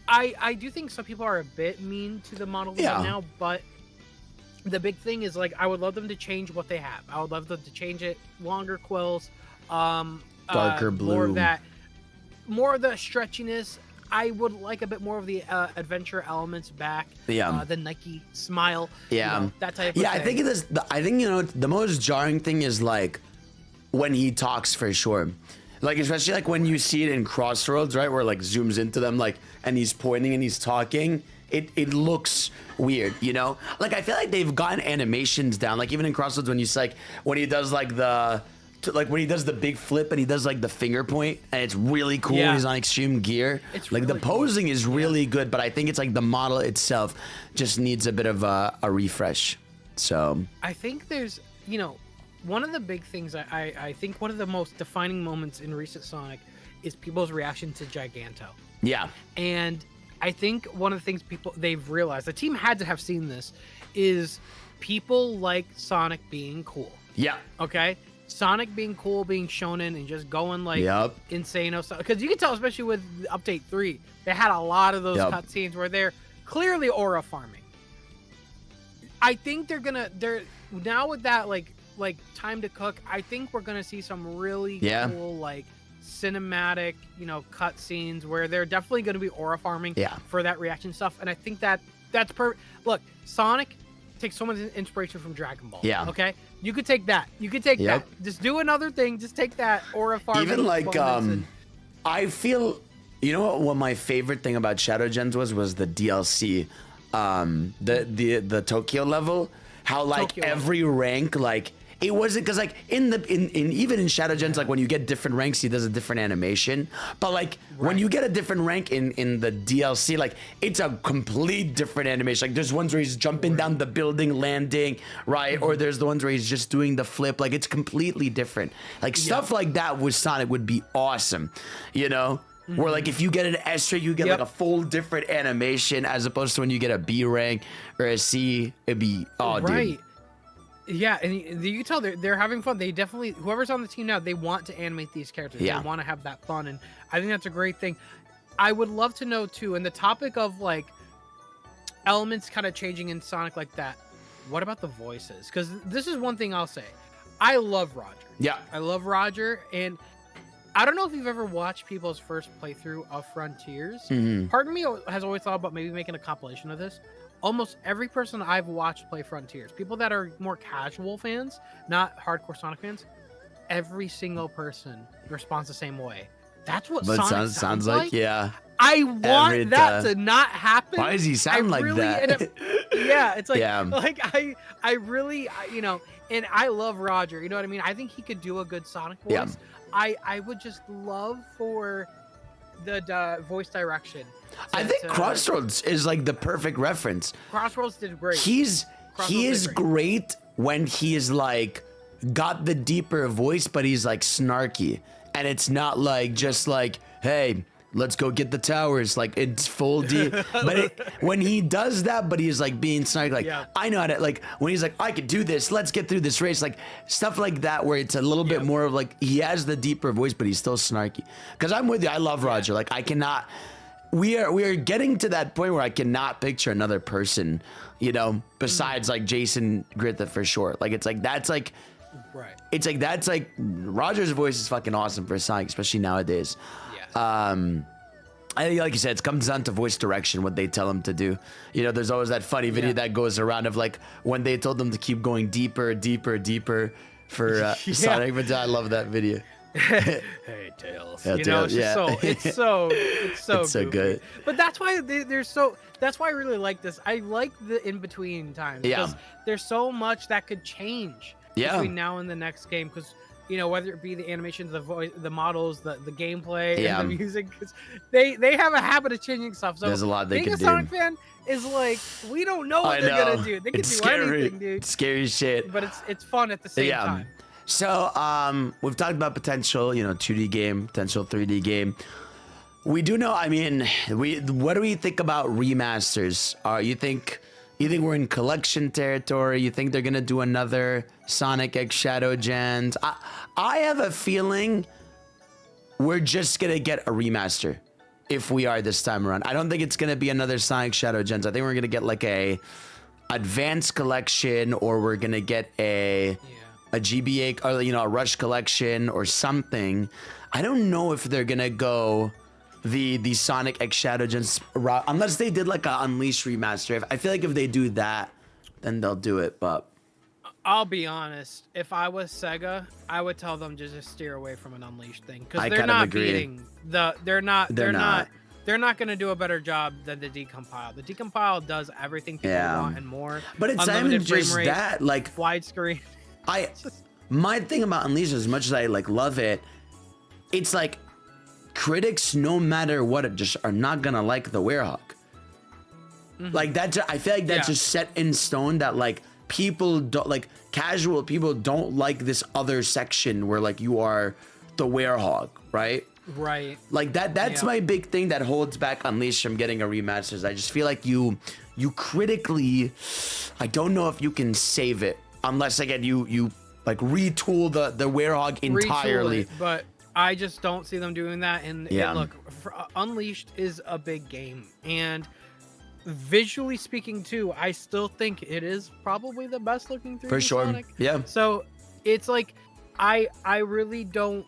I do think some people are a bit mean to the models Yeah. now, but the big thing is like, I would love them to change what they have. I would love them to change it, longer quills, Darker more of blue. that, more of the stretchiness. I would like a bit more of the adventure elements back. Yeah. The Nike smile. Yeah. You know, that type of Yeah, thing. I think it is. I think, you know, the most jarring thing is like when he talks for sure. Like, especially like when you see it in Crossroads, right? Where it, like zooms into them, like, and he's pointing and he's talking. It looks weird, you know? Like, I feel like they've gotten animations down. Like, even in Crossroads, when he's like, when he does like when he does the big flip and he does like the finger point and it's really cool. Yeah. And he's on extreme gear. It's like the really cool. posing is really good, but I think it's like the model itself just needs a bit of a refresh. So I think there's, you know, one of the big things I think one of the most defining moments in recent Sonic is people's reaction to Giganto. yeah, And I think one of the things they've realized, the team had to have seen this, is people like Sonic being cool. yeah, Okay? Sonic being cool, being shonen, and just going like Yep. insane. Because you can tell, especially with Update 3, they had a lot of those Yep. cutscenes where they're clearly aura farming. I think they're now with that like time to cook, I think we're gonna see some really Yeah. cool like cinematic, you know, cutscenes where they're definitely gonna be aura farming Yeah. for that reaction stuff. And I think that's perfect. Look, Sonic takes so much inspiration from Dragon Ball. Yeah. Okay? You could take that. You could take Yep. that. Just do another thing. Just take that aura farming. even like moments and- I feel, you know what my favorite thing about Shadow Gens was the DLC, the Tokyo level, how like Tokyo level. every rank, like it wasn't, because like in even in Shadow Gens, like when you get different ranks, he does a different animation, but like when Right. you get a different rank in the DLC, like it's a complete different animation. Like there's ones where he's jumping down the building, landing, right? Or there's the ones where he's just doing the flip. Like it's completely different. Like stuff like that with Sonic would be awesome, you know? Where like if you get an S rank, you get Yep. like a full different animation as opposed to when you get a B rank or a C, it'd be dude. right. Yeah, and you can tell they're having fun. They definitely, whoever's on the team now, they want to animate these characters. Yeah. They want to have that fun, and I think that's a great thing. I would love to know too, and the topic of like elements kind of changing in Sonic like that. What about the voices? Because this is one thing I'll say. I love Roger. Yeah. I love Roger, and I don't know if you've ever watched people's first playthrough of Frontiers. Part of me has always thought about maybe making a compilation of this. Almost every person I've watched play Frontiers, people that are more casual fans, not hardcore Sonic fans, every single person responds the same way. That's what Sonic sounds like. Yeah. I want that to not happen. Why does he sound like that? Yeah, it's like, Yeah. like I really, you know, and I love Roger. You know what I mean? I think he could do a good Sonic voice. Yeah. I would just love for the voice direction. I think Crossroads is like the perfect reference. Crossroads did great. He is great when he is like got the deeper voice, but he's like snarky, and it's not like just like, hey, let's go get the towers. Like it's full deep. But when he does that, but he's like being snarky, like, Yeah. I know how to, like when he's like, I can do this. Let's get through this race. Like stuff like that, where it's a little bit more of like, he has the deeper voice, but he's still snarky. Cause I'm with you. I love Roger. Like I cannot, we are getting to that point where I cannot picture another person, you know, besides like Jason Griffith for sure. Like it's like, that's like, right. it's like, that's like Roger's voice is fucking awesome for Sonic, especially nowadays. Yeah. I think, like you said, it comes down to voice direction, what they tell him to do. You know, there's always that funny video that goes around of like when they told them to keep going deeper, deeper, deeper for Sonic. But I love that video. Hey Tails, Yeah, you know, Tails, it's so It's so good. But that's why that's why I really like this. I like the in between times. Yeah. Because there's so much that could change between now and the next game. Because you know, whether it be the animations, the voice, the models, the gameplay, and the music, because they have a habit of changing stuff. So there's a lot they being can a do. Sonic fan is like, we don't know what they're gonna do. They can It's do scary. anything, dude. It's scary shit. But it's fun at the same time. So we've talked about potential, you know, 2D game, potential 3D game. We do know. I mean, what do we think about remasters? You think we're in collection territory? You think they're gonna do another Sonic X Shadow Gens? I have a feeling we're just gonna get a remaster if we are this time around. I don't think it's gonna be another Sonic Shadow Gens. I think we're gonna get like a advanced collection, or we're gonna get a GBA, or you know, a Rush collection or something. I don't know if they're gonna go the Sonic X Shadow Gens route, unless they did like a Unleashed remaster. I feel like if they do that, then they'll do it. But I'll be honest, if I was Sega, I would tell them to just steer away from an Unleashed thing, because they're not beating they're not going to do a better job than the Decompile. The Decompile does everything people want and more. But it's not even just that, like widescreen. My thing about Unleashed, as much as I like love it, it's like critics, no matter what, just are not gonna like the Werehog. Like that, I feel like that's just set in stone. That like people don't, like casual people don't like this other section where like you are the Werehog, right? Right. Like that's my big thing that holds back Unleashed from getting a remaster. I just feel like you critically, I don't know if you can save it unless again you like retool the Werehog entirely. It, but I just don't see them doing that. And look, Unleashed is a big game, and visually speaking too, I still think it is probably the best looking 3D for sure. Sonic. Yeah. So it's like I really don't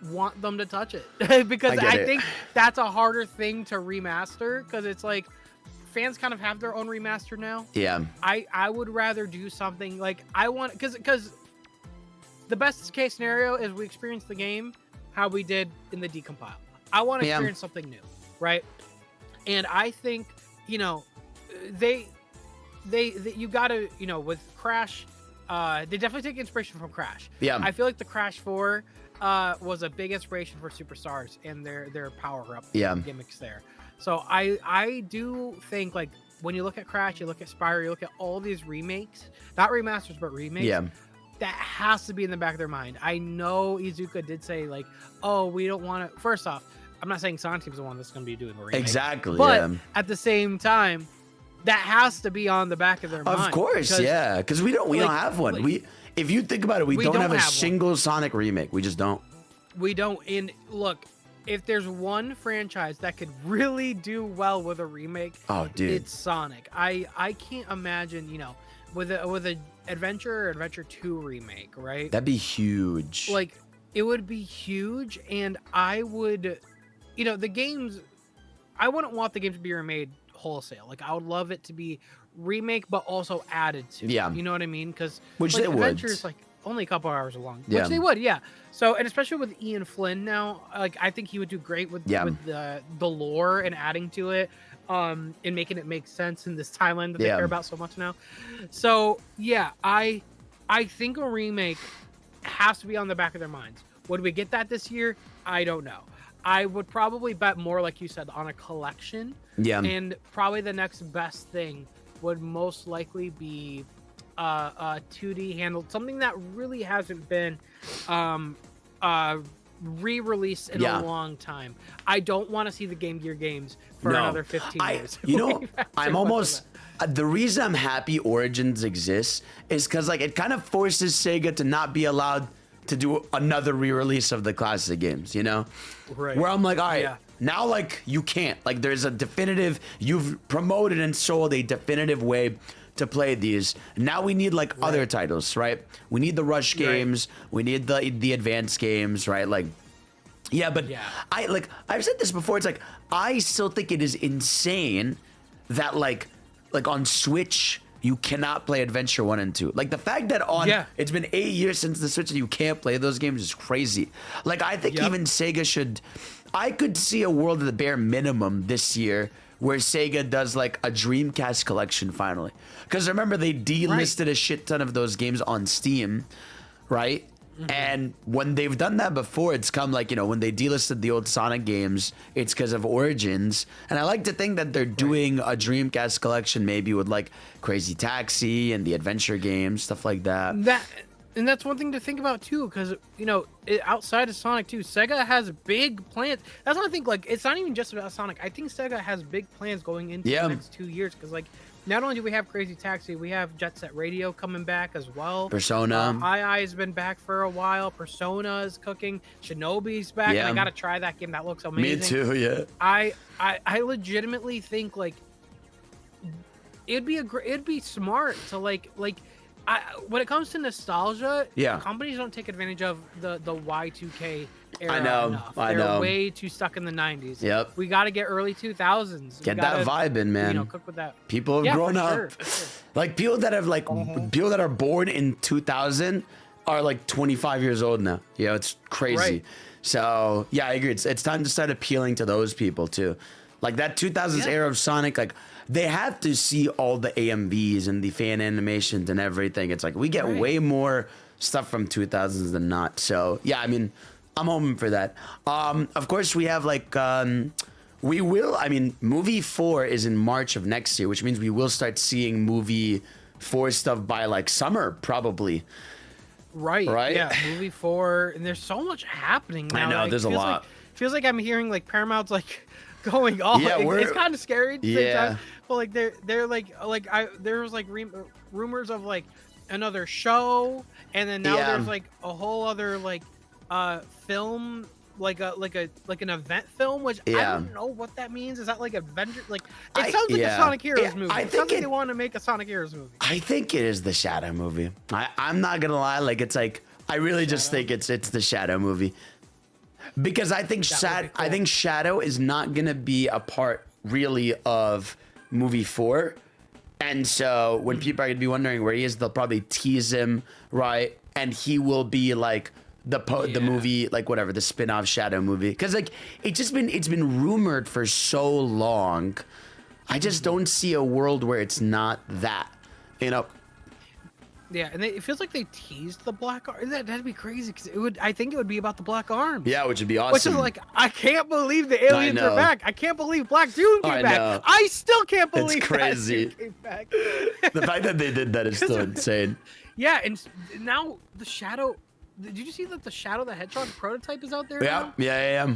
want them to touch it because I think that's a harder thing to remaster, because it's like fans kind of have their own remaster now. Yeah. I would rather do something like I want, because the best case scenario is we experience the game how we did in the Decompile. I want to experience something new, right? And I think, you know, they you gotta, you know, with Crash, they definitely take inspiration from Crash. Yeah. I feel like the Crash 4 was a big inspiration for Superstars and their power up gimmicks there. So I do think, like, when you look at Crash, you look at Spyro, you look at all these remakes, not remasters but remakes. Yeah. That has to be in the back of their mind. I know Iizuka did say, like, oh, we don't want to. First off, I'm not saying Sonic Team's the one that's going to be doing a remake. Exactly. But at the same time, that has to be on the back of their mind. Of course, because we don't have one. If you think about it, we don't have a single Sonic remake. We just don't. We don't. And look, if there's one franchise that could really do well with a remake, Oh, dude. it's Sonic. I can't imagine, with a Adventure 2 remake, right? That'd be huge. Like, it would be huge, and I would, the games, I wouldn't want the game to be remade wholesale. Like, I would love it to be remake, but also added to. Yeah. You know what I mean? Because Which they would. Adventure is like only a couple hours long. Yeah. Which they would, yeah. So, and especially with Ian Flynn now, like, I think he would do great with the lore and adding to it, and making it make sense in this timeline that they care about so much now. So yeah, I think a remake has to be on the back of their minds. Would we get that this year? I don't know. I would probably bet more, like you said, on a collection. Yeah. And probably the next best thing would most likely be a 2D handled, something that really hasn't been re-released in a long time. I don't want to see the Game Gear games for another 15 years. I'm almost... the reason I'm happy Origins exists is because, like, it kind of forces Sega to not be allowed to do another re-release of the classic games, Right. Where I'm like, all right, now, like, you can't. Like, there's a definitive... You've promoted and sold a definitive way to play these. Now we need, like, other titles, right? We need the Rush games. We need the advanced games, right? Like, yeah, but I've said this before. It's like, I still think it is insane that, like on Switch, you cannot play Adventure 1 and 2. Like, the fact that it's been 8 years since the Switch and you can't play those games is crazy. Like, I think even Sega should... I could see a world at the bare minimum this year where Sega does, like, a Dreamcast collection finally. Because remember, they delisted a shit ton of those games on Steam, right? Mm-hmm. And when they've done that before, it's come, like, when they delisted the old Sonic games, it's because of Origins. And I like to think that they're doing a Dreamcast collection maybe with, like, Crazy Taxi and the adventure games, stuff like that. And that's one thing to think about too, because outside of Sonic 2, Sega has big plans. That's what I think. Like, it's not even just about Sonic. I think Sega has big plans going into the next 2 years, because, like, not only do we have Crazy Taxi, we have Jet Set Radio coming back as well. Persona. II has been back for a while. Persona is cooking. Shinobi's back. And I gotta try that game. That looks amazing. Me too. Yeah. I legitimately think, like, it'd be smart to like. When it comes to nostalgia, companies don't take advantage of the Y2K era. I know. Enough. They're way too stuck in the 90s. Yep. We got to get early 2000s. Get that vibe in, man. Cook with that. People have grown up. Sure, for sure. Like, people that have, like, people that are born in 2000 are, like, 25 years old now. It's crazy. Right. So, yeah, I agree. It's time to start appealing to those people, too. Like, that 2000s era of Sonic, like, they have to see all the AMVs and the fan animations and everything. It's like, we get way more stuff from 2000s than not. So, yeah, I mean, I'm hoping for that. Of course, we have, like, movie 4 is in March of next year, which means we will start seeing movie 4 stuff by, like, summer, probably. Right. Yeah, movie 4. And there's so much happening now. I know, there's a lot. Feels like I'm hearing, like, Paramount's, like, going off. Yeah, it's kind of scary. Yeah. But, like, they're like there was, like, rumors of, like, another show, and then now there's, like, a whole other, like, film, like an event film, which I don't know what that means. Is that like Avenger? Like, it sounds like a Sonic Heroes movie. It sounds like they want to make a Sonic Heroes movie. I think it is the Shadow movie. I'm not gonna lie. Like, it's like, I really just think it's the Shadow movie, because I think I think Shadow is not gonna be a part really of movie 4, and so when people are gonna be wondering where he is, they'll probably tease him, right? And he will be like the movie, like, whatever, the spin-off Shadow movie, because, like, it's been rumored for so long. I just don't see a world where it's not that, Yeah, and it feels like they teased the Black Arm. That'd be crazy, because I think it would be about the Black Arms. Yeah, which would be awesome. Which is like, I can't believe the aliens are back. I can't believe Black Dune came back. I still can't believe it's crazy. Black Dune came back. The fact that they did that is still insane. Yeah, and now the Shadow. Did you see that the Shadow the Hedgehog prototype is out there now? Yeah.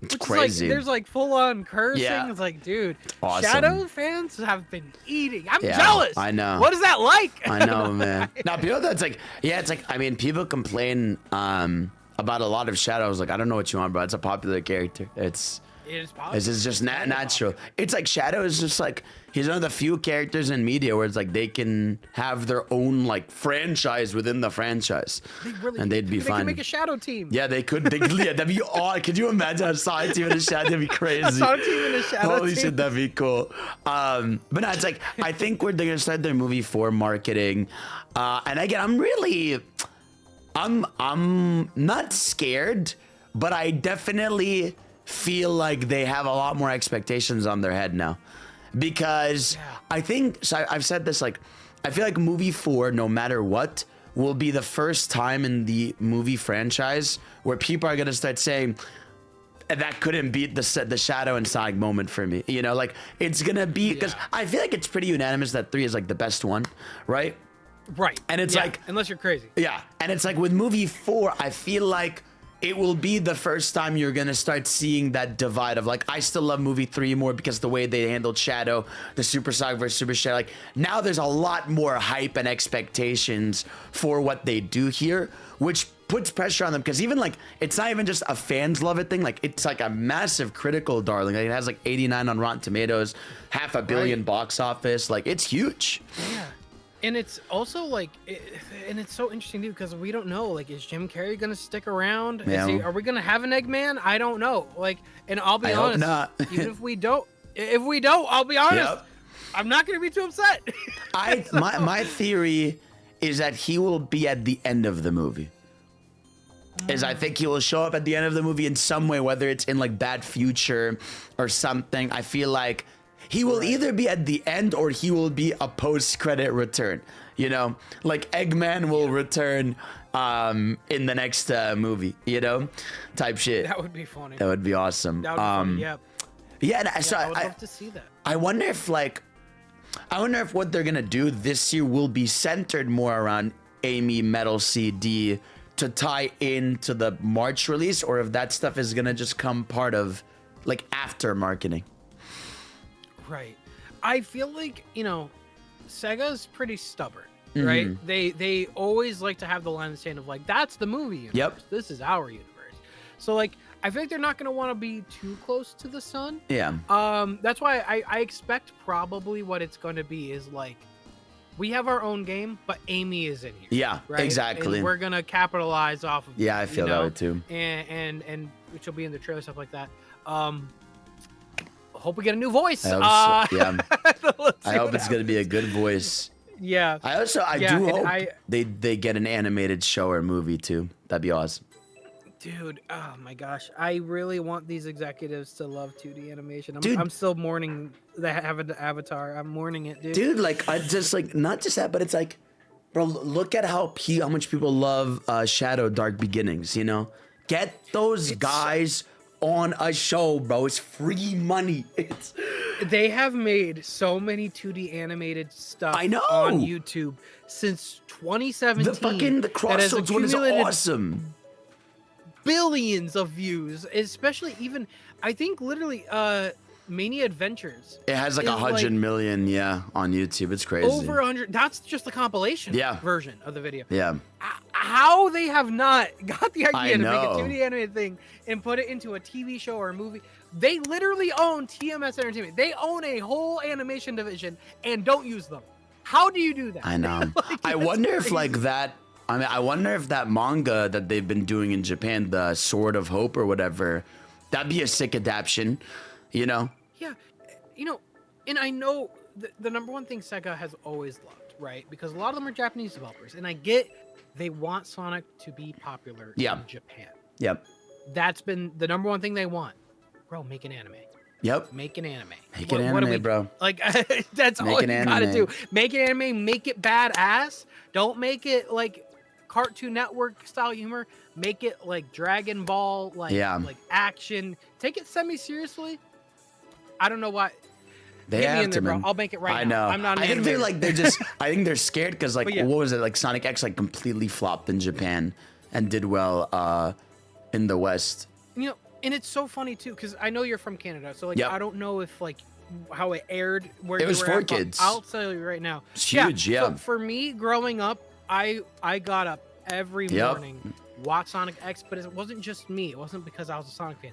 It's Which crazy. Is like, there's like full-on cursing. Yeah. It's like, dude, awesome. Shadow fans have been eating. I'm jealous. I know. What is that like? I know, man. Now, people that's like, it's like, I mean, people complain a about a lot of Shadow. I was like, I don't know what you want, bro. It's a popular character. It's just natural. It's like Shadow is just like, he's one of the few characters in media where it's like they can have their own like franchise within the franchise, and they'd be fine. They could make a Shadow team. Yeah, they could. Yeah, that'd be odd. Could you imagine a Sonic team in a Shadow? That'd be crazy. A Sonic team in a Shadow Holy team. shit, that'd be cool. But no, it's like, I think they're gonna start their movie for marketing, and again, I'm not scared, but I definitely feel like they have a lot more expectations on their head now, because I think, so I've said this, like, I feel like movie 4, no matter what, will be the first time in the movie franchise where people are gonna start saying that couldn't beat the Shadow and Sonic moment for me. You know, like, it's gonna be, because I feel like it's pretty unanimous that 3 is like the best one, right? Right. And it's like, unless you're crazy. Yeah. And it's like with movie 4, I feel like it will be the first time you're gonna start seeing that divide of like, I still love movie 3 more because the way they handled Shadow, the Super Sonic versus Super Shadow. Like, now there's a lot more hype and expectations for what they do here, which puts pressure on them, because even like, it's not even just a fans love it thing, like, it's like a massive critical darling. Like, it has like 89 on Rotten Tomatoes, 500 million box office. Like, it's huge. Yeah. And it's also like, and it's so interesting too, because we don't know, like, is Jim Carrey gonna stick around? Yeah. Are we gonna have an Eggman? I don't know. Like, and I'll be honest, hope not. even if we don't, I'll be honest, Yep. I'm not gonna be too upset. My theory is that he will be at the end of the movie. I think he will show up at the end of the movie in some way, whether it's in like Bad Future or something. I feel like he will either be at the end or he will be a post-credit return. You know, like Eggman will return in the next movie, you know, type shit. That would be funny. That would be awesome. That would be funny. Yeah. Yeah, and so I would love to see that. I wonder if what they're gonna do this year will be centered more around Amy, Metal CD to tie into the March release, or if that stuff is gonna just come part of like after marketing. Right. I feel like, you know, Sega's pretty stubborn, right? They always like to have the line in the sand of like, that's the movie universe. Yep. This is our universe. So like, I feel like they're not going to want to be too close to the sun. Yeah. That's why I expect probably what it's going to be is like, we have our own game, but Amy is in here. Yeah, right? exactly. And we're going to capitalize off of I feel that way too. And which will be in the trailer, stuff like that. Hope we get a new voice. I hope so. Yeah. I hope it's happens. gonna be a good voice. Yeah. I do hope they get an animated show or movie too. That'd be awesome. Dude, oh my gosh. I really want these executives to love 2D animation. Dude. I'm still mourning the Avatar. I'm mourning it, dude. Dude, like, I just like, not just that, but it's like, bro, look at how much people love Shadow Dark Beginnings, you know? Get those guys on a show, bro. It's free money. They have made so many 2D animated stuff I know. on YouTube since 2017. The Crossroads one is awesome. Billions of views, especially even, I think literally Mania Adventures. It has like 100 million, on YouTube. It's crazy. Over 100. That's just the compilation version of the video. Yeah. How they have not got the idea to make know. a 2D animated thing and put it into a TV show or a movie. They literally own TMS Entertainment. They own a whole animation division and don't use them. How do you do that? I know. Like, I wonder if like that. I mean, I wonder if that manga that they've been doing in Japan, the Sword of Hope or whatever, that'd be a sick adaptation, you know? Yeah, you know, and I know the number one thing Sega has always loved, right? Because a lot of them are Japanese developers, and I get they want Sonic to be popular in Japan. Yep. That's been the number one thing they want. Bro, make an anime. Yep. Make an anime. Make an anime, bro. Like, that's all you gotta do. Make an anime, make it badass. Don't make it like Cartoon Network style humor. Make it like Dragon Ball, like action. Take it semi-seriously. I don't know why. They have in there, to, man. bro. I'll make it right I now. know. I'm not an I think they're animator. like, I think they're scared because like, what was it? Like Sonic X like completely flopped in Japan and did well in the West. You know, and it's so funny too, because I know you're from Canada, so like I don't know if like how it aired where it was for at, kids. I'll tell you right now. It's huge, So for me growing up, I got up every morning watch Sonic X, but it wasn't just me. It wasn't because I was a Sonic fan.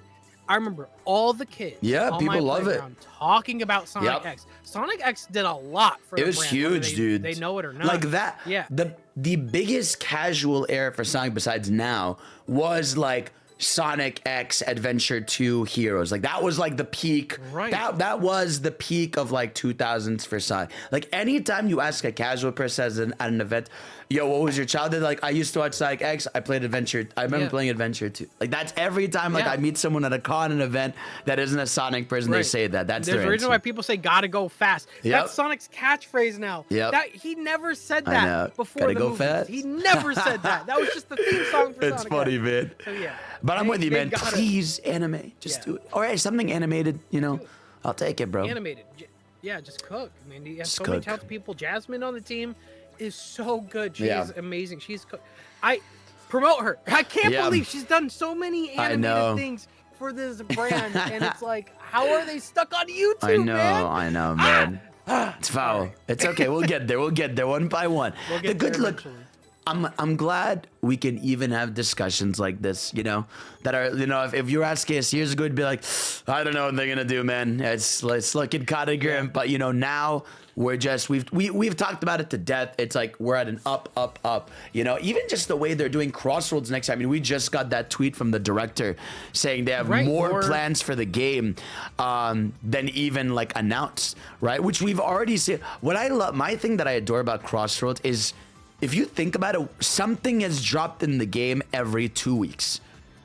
I remember all the kids, Yeah, on people my love it. playground talking about Sonic Yep. X. Sonic X did a lot for It the was brand, huge, whether dude. They know it or not. Like that. Yeah. The biggest casual era for Sonic besides now was like Sonic X Adventure 2 Heroes. Like that was like the peak. Right. That was the peak of like 2000s for Sonic. Like anytime you ask a casual person at an event, yo, what was your childhood? Like I used to watch Sonic X. I played Adventure. I remember playing Adventure 2. Like that's every time like I meet someone at a con, an event that isn't a Sonic person, they say that. That's There's their a reason answer. why people say "gotta go fast." Yep. That's Sonic's catchphrase now. Yep. That he never said I know. that before Gotta the go movies. fast. He never said that. That was just the theme song for It's Sonic funny, X. man. So yeah. But I'm with you, They man. gotta- Please anime. Just do it. All right, something animated, you know. I'll take it, bro. Animated. Yeah, just cook. I mean, you have Just so many cook. talented people. Jasmine on the team is so good. She's Yeah. amazing. I promote her. I can't Yeah. believe she's done so many I animated know. things for this brand, and it's like, how are they stuck on YouTube, I know, man? I know, man. It's foul. Sorry. It's okay. We'll get there. We'll get there one by one. We'll get the good there look. eventually. I'm glad we can even have discussions like this, you know, that are, you know, if you were asking us years ago, it'd be like, I don't know what they're gonna do, man. It's looking kind of grim, but you know, now we're just we've talked about it to death. It's like we're at an up, you know, even just the way they're doing Crossroads next time. I mean, we just got that tweet from the director saying they have more plans for the game than even like announced, right? Which we've already seen. What I love, my thing that I adore about Crossroads is, if you think about it, something has dropped in the game every 2 weeks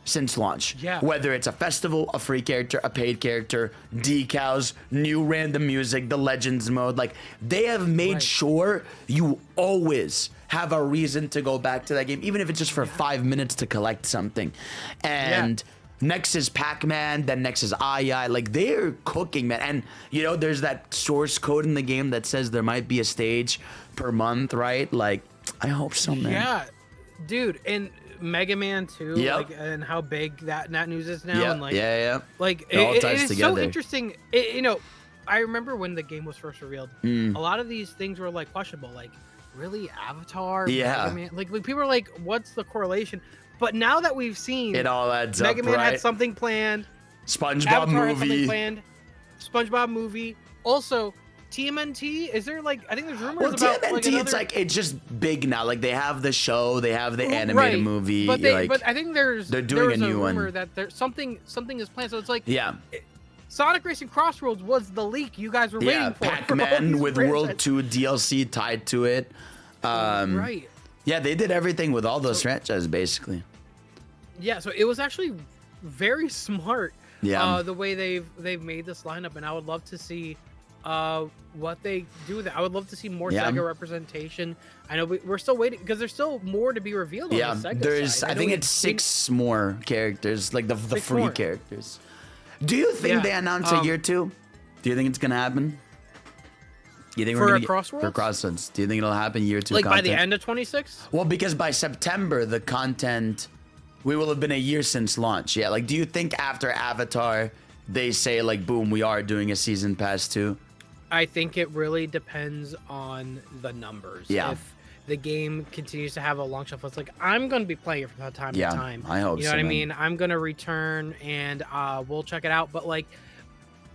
since launch. Yeah. Whether it's a festival, a free character, a paid character, decals, new random music, the Legends mode. Like, they have made sure you always have a reason to go back to that game, even if it's just for 5 minutes to collect something. And next is Pac-Man, then next is II. Like, they're cooking, man. And, you know, there's that source code in the game that says there might be a stage per month, right? Like, I hope so, man. Yeah, dude, and Mega Man 2, Yep. like, and how big that news is now, and like, like It all ties it is together. so interesting. You know, I remember when the game was first revealed, a lot of these things were like questionable, like, really, Avatar, Yeah. Mega Man? Like people were like, what's the correlation? But now that we've seen, It all adds Mega up, Man right? had something planned, SpongeBob Avatar had something movie. planned, SpongeBob movie, also. TMNT? Is there like, I think there's rumors Well, about TMNT, like another... it's like, it's just big now. Like, they have the show, they have the animated movie. But but I think they're doing was a new rumor one. that there's something is planned. So it's like, Yeah. Sonic Racing Crossroads was the leak you guys were Yeah, waiting for. for all Pac-Man these with franchises. World 2 DLC tied to it. Right. Yeah, they did everything with all those franchises, basically. Yeah, so it was actually very smart. Yeah. The way they've made this lineup, and I would love to see what they do with it. I would love to see more Sega representation. I know we're still waiting because there's still more to be revealed on the Sega there's side. I think it's 6 more characters, like the free characters. Do you think they announce a year 2? Do you think it's gonna happen? You think For we're gonna Crossroads? for Crossroads? Do you think it'll happen year 2? like content? by the end of 26? Well, because by September the content, we will have been a year since launch. Yeah, like, do you think after Avatar they say like, boom, we are doing a season pass 2? I think it really depends on the numbers. Yeah. If the game continues to have a long shelf life, it's like, I'm going to be playing it from time Yeah, to time. I hope You know so, what I man. mean? I'm going to return and we'll check it out. But like,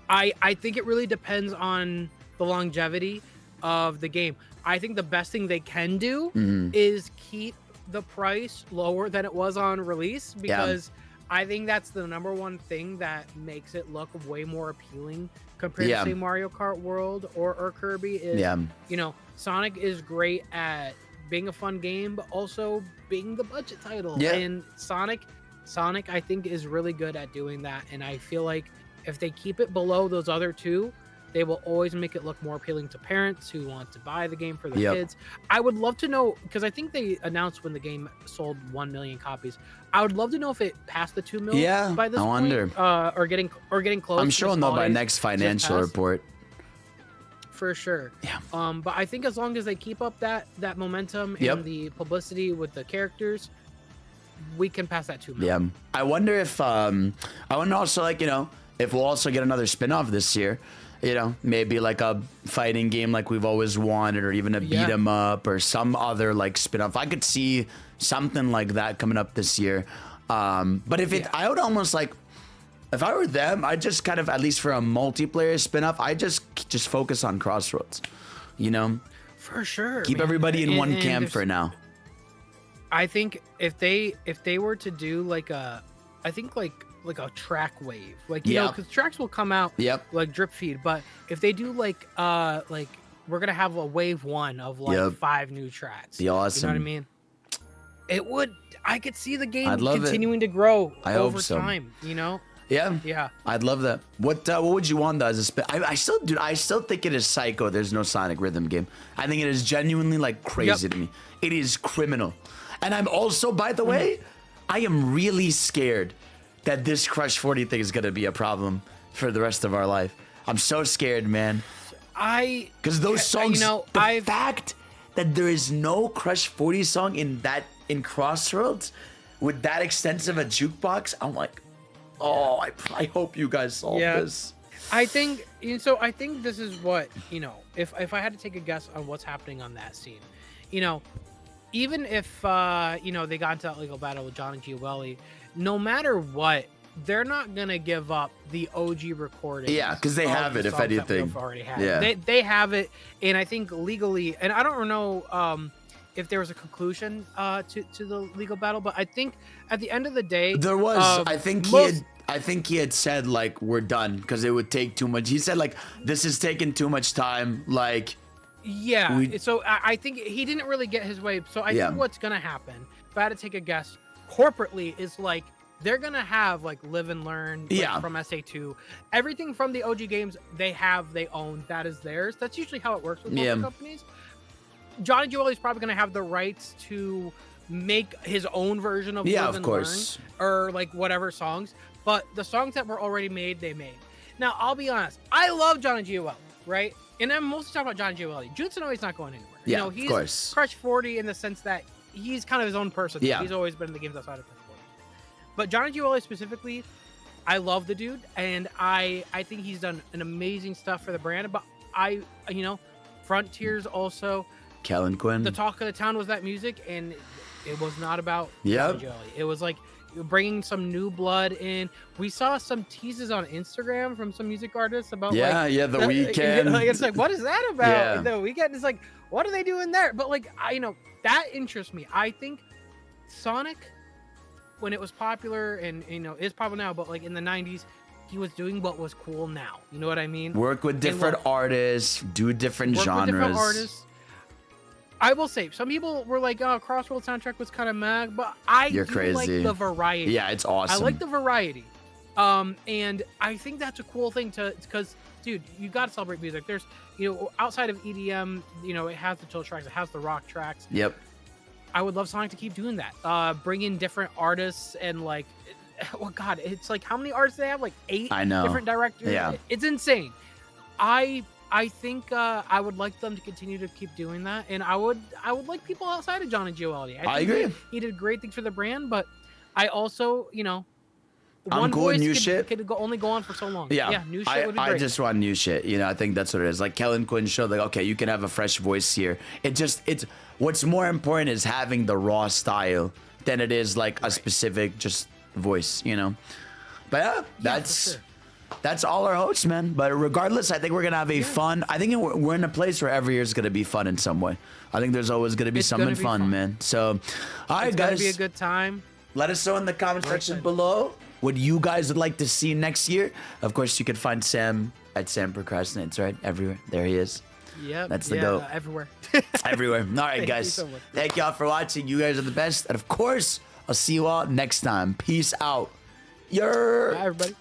I think it really depends on the longevity of the game. I think the best thing they can do is keep the price lower than it was on release, because I think that's the number one thing that makes it look way more appealing compared to say Mario Kart World or Kirby. Is you know, Sonic is great at being a fun game, but also being the budget title. And Sonic I think is really good at doing that, and I feel like if they keep it below those other two, they will always make it look more appealing to parents who want to buy the game for their kids. I would love to know, because I think they announced when the game sold 1 million copies. I would love to know if it passed the 2 million by this I point. wonder. Or getting close. I'm sure we'll know by holidays next just financial passed. report. For sure. Yeah. But I think as long as they keep up that momentum and the publicity with the characters, we can pass that 2 million. I wonder if I wonder also, like, you know, if we'll also get another spin-off this year. You know, maybe like a fighting game like we've always wanted, or even a beat 'em up, or some other like spin-off. I could see something like that coming up this year. But if I would almost like, if I were them, I'd just kind of, at least for a multiplayer spin-off, I just focus on Crossroads. You know, for sure. Keep man. everybody in one camp there's- for now. I think if they were to do like a a track wave, like you know, because tracks will come out like drip feed, but if they do like we're gonna have a wave 1 of like 5 new tracks. Be awesome. You know what I mean? It would. I could see the game I'd love continuing to grow over hope so. time. You know? Yeah, I'd love that. What would you want though as a spin? I still think it is psycho. There's no Sonic rhythm game. I think it is genuinely like crazy to me. It is criminal, and I'm also, by the way, I am really scared that this Crush 40 thing is gonna be a problem for the rest of our life. I'm so scared, man. Because those songs, the fact that there is no Crush 40 song in Crossroads with that extensive a jukebox, I'm like, oh, I hope you guys solve this. I think I think this is what, if I had to take a guess on what's happening on that scene, even if they got into that legal battle with John and Giovanni, no matter what, they're not gonna give up the OG recording. Yeah, because they have it. If anything, already had. They have it, and I think legally, and I don't know if there was a conclusion to the legal battle, but I think at the end of the day, there was. I think he had said like, we're done because it would take too much. He said like, this is taking too much time. Like, so I think he didn't really get his way. So I think what's gonna happen, if I had to take a guess, corporately, is like they're gonna have like Live and Learn from SA2, everything from the OG games they own, that is theirs. That's usually how it works with most companies. Johnny Jewelry's probably gonna have the rights to make his own version of Live and Learn, or like whatever songs, but the songs that were already made, they made. Now I'll be honest, I love Johnny Giovanni, right? And I'm mostly talking about Johnny Giovanni. Jun Sonoi's not going anywhere. He's of course. Crush 40 in the sense that he's kind of his own person. He's always been in the games outside of Crush 40. But Johnny Giovanni specifically, I love the dude, and I think he's done an amazing stuff for the brand. But Frontiers also. Kellen Quinn. The talk of the town was that music, and it was not about Johnny Giovanni. It was like bringing some new blood in. We saw some teases on Instagram from some music artists about the Weeknd. It's like, what is that about? The Weeknd is like, what are they doing there? But like, that interests me. I think Sonic, when it was popular, and is popular now, but like in the 90s, he was doing what was cool now. You know what I mean? Work with different artists, do different genres. With different artists. I will say, some people were like, "Oh, Crossroads soundtrack was kind of mad," but I do like the variety. Yeah, it's awesome. I like the variety, and I think that's a cool thing because, dude, you got to celebrate music. There's, outside of EDM, it has the chill tracks, it has the rock tracks. Yep. I would love Sonic to keep doing that. Bring in different artists and like, oh god, it's like how many artists they have? Like 8 different directors. Yeah, it's insane. I think I would like them to continue to keep doing that, and I would like people outside of John and Giovanni. I agree. He did great things for the brand, but I also, one cool voice new could only go on for so long. Yeah, new shit would be great. I just want new shit. I think that's what it is. Like Kellen Quinn showed, like, okay, you can have a fresh voice here. It's what's more important is having the raw style than it is like a specific just voice. But that's all our hopes, man. But regardless, I think we're gonna have a fun. I think we're in a place where every year is gonna be fun in some way. I think there's always gonna be something fun, man. So, all right, guys, it's gonna be a good time. Let us know in the comment section below what you guys would like to see next year. Of course, you can find Sam at Sam Procrastinates, right? Everywhere. There he is. Yep. That's the goat. Everywhere. Everywhere. All right, guys. So thank y'all for watching. You guys are the best. And of course, I'll see you all next time. Peace out. Bye, everybody.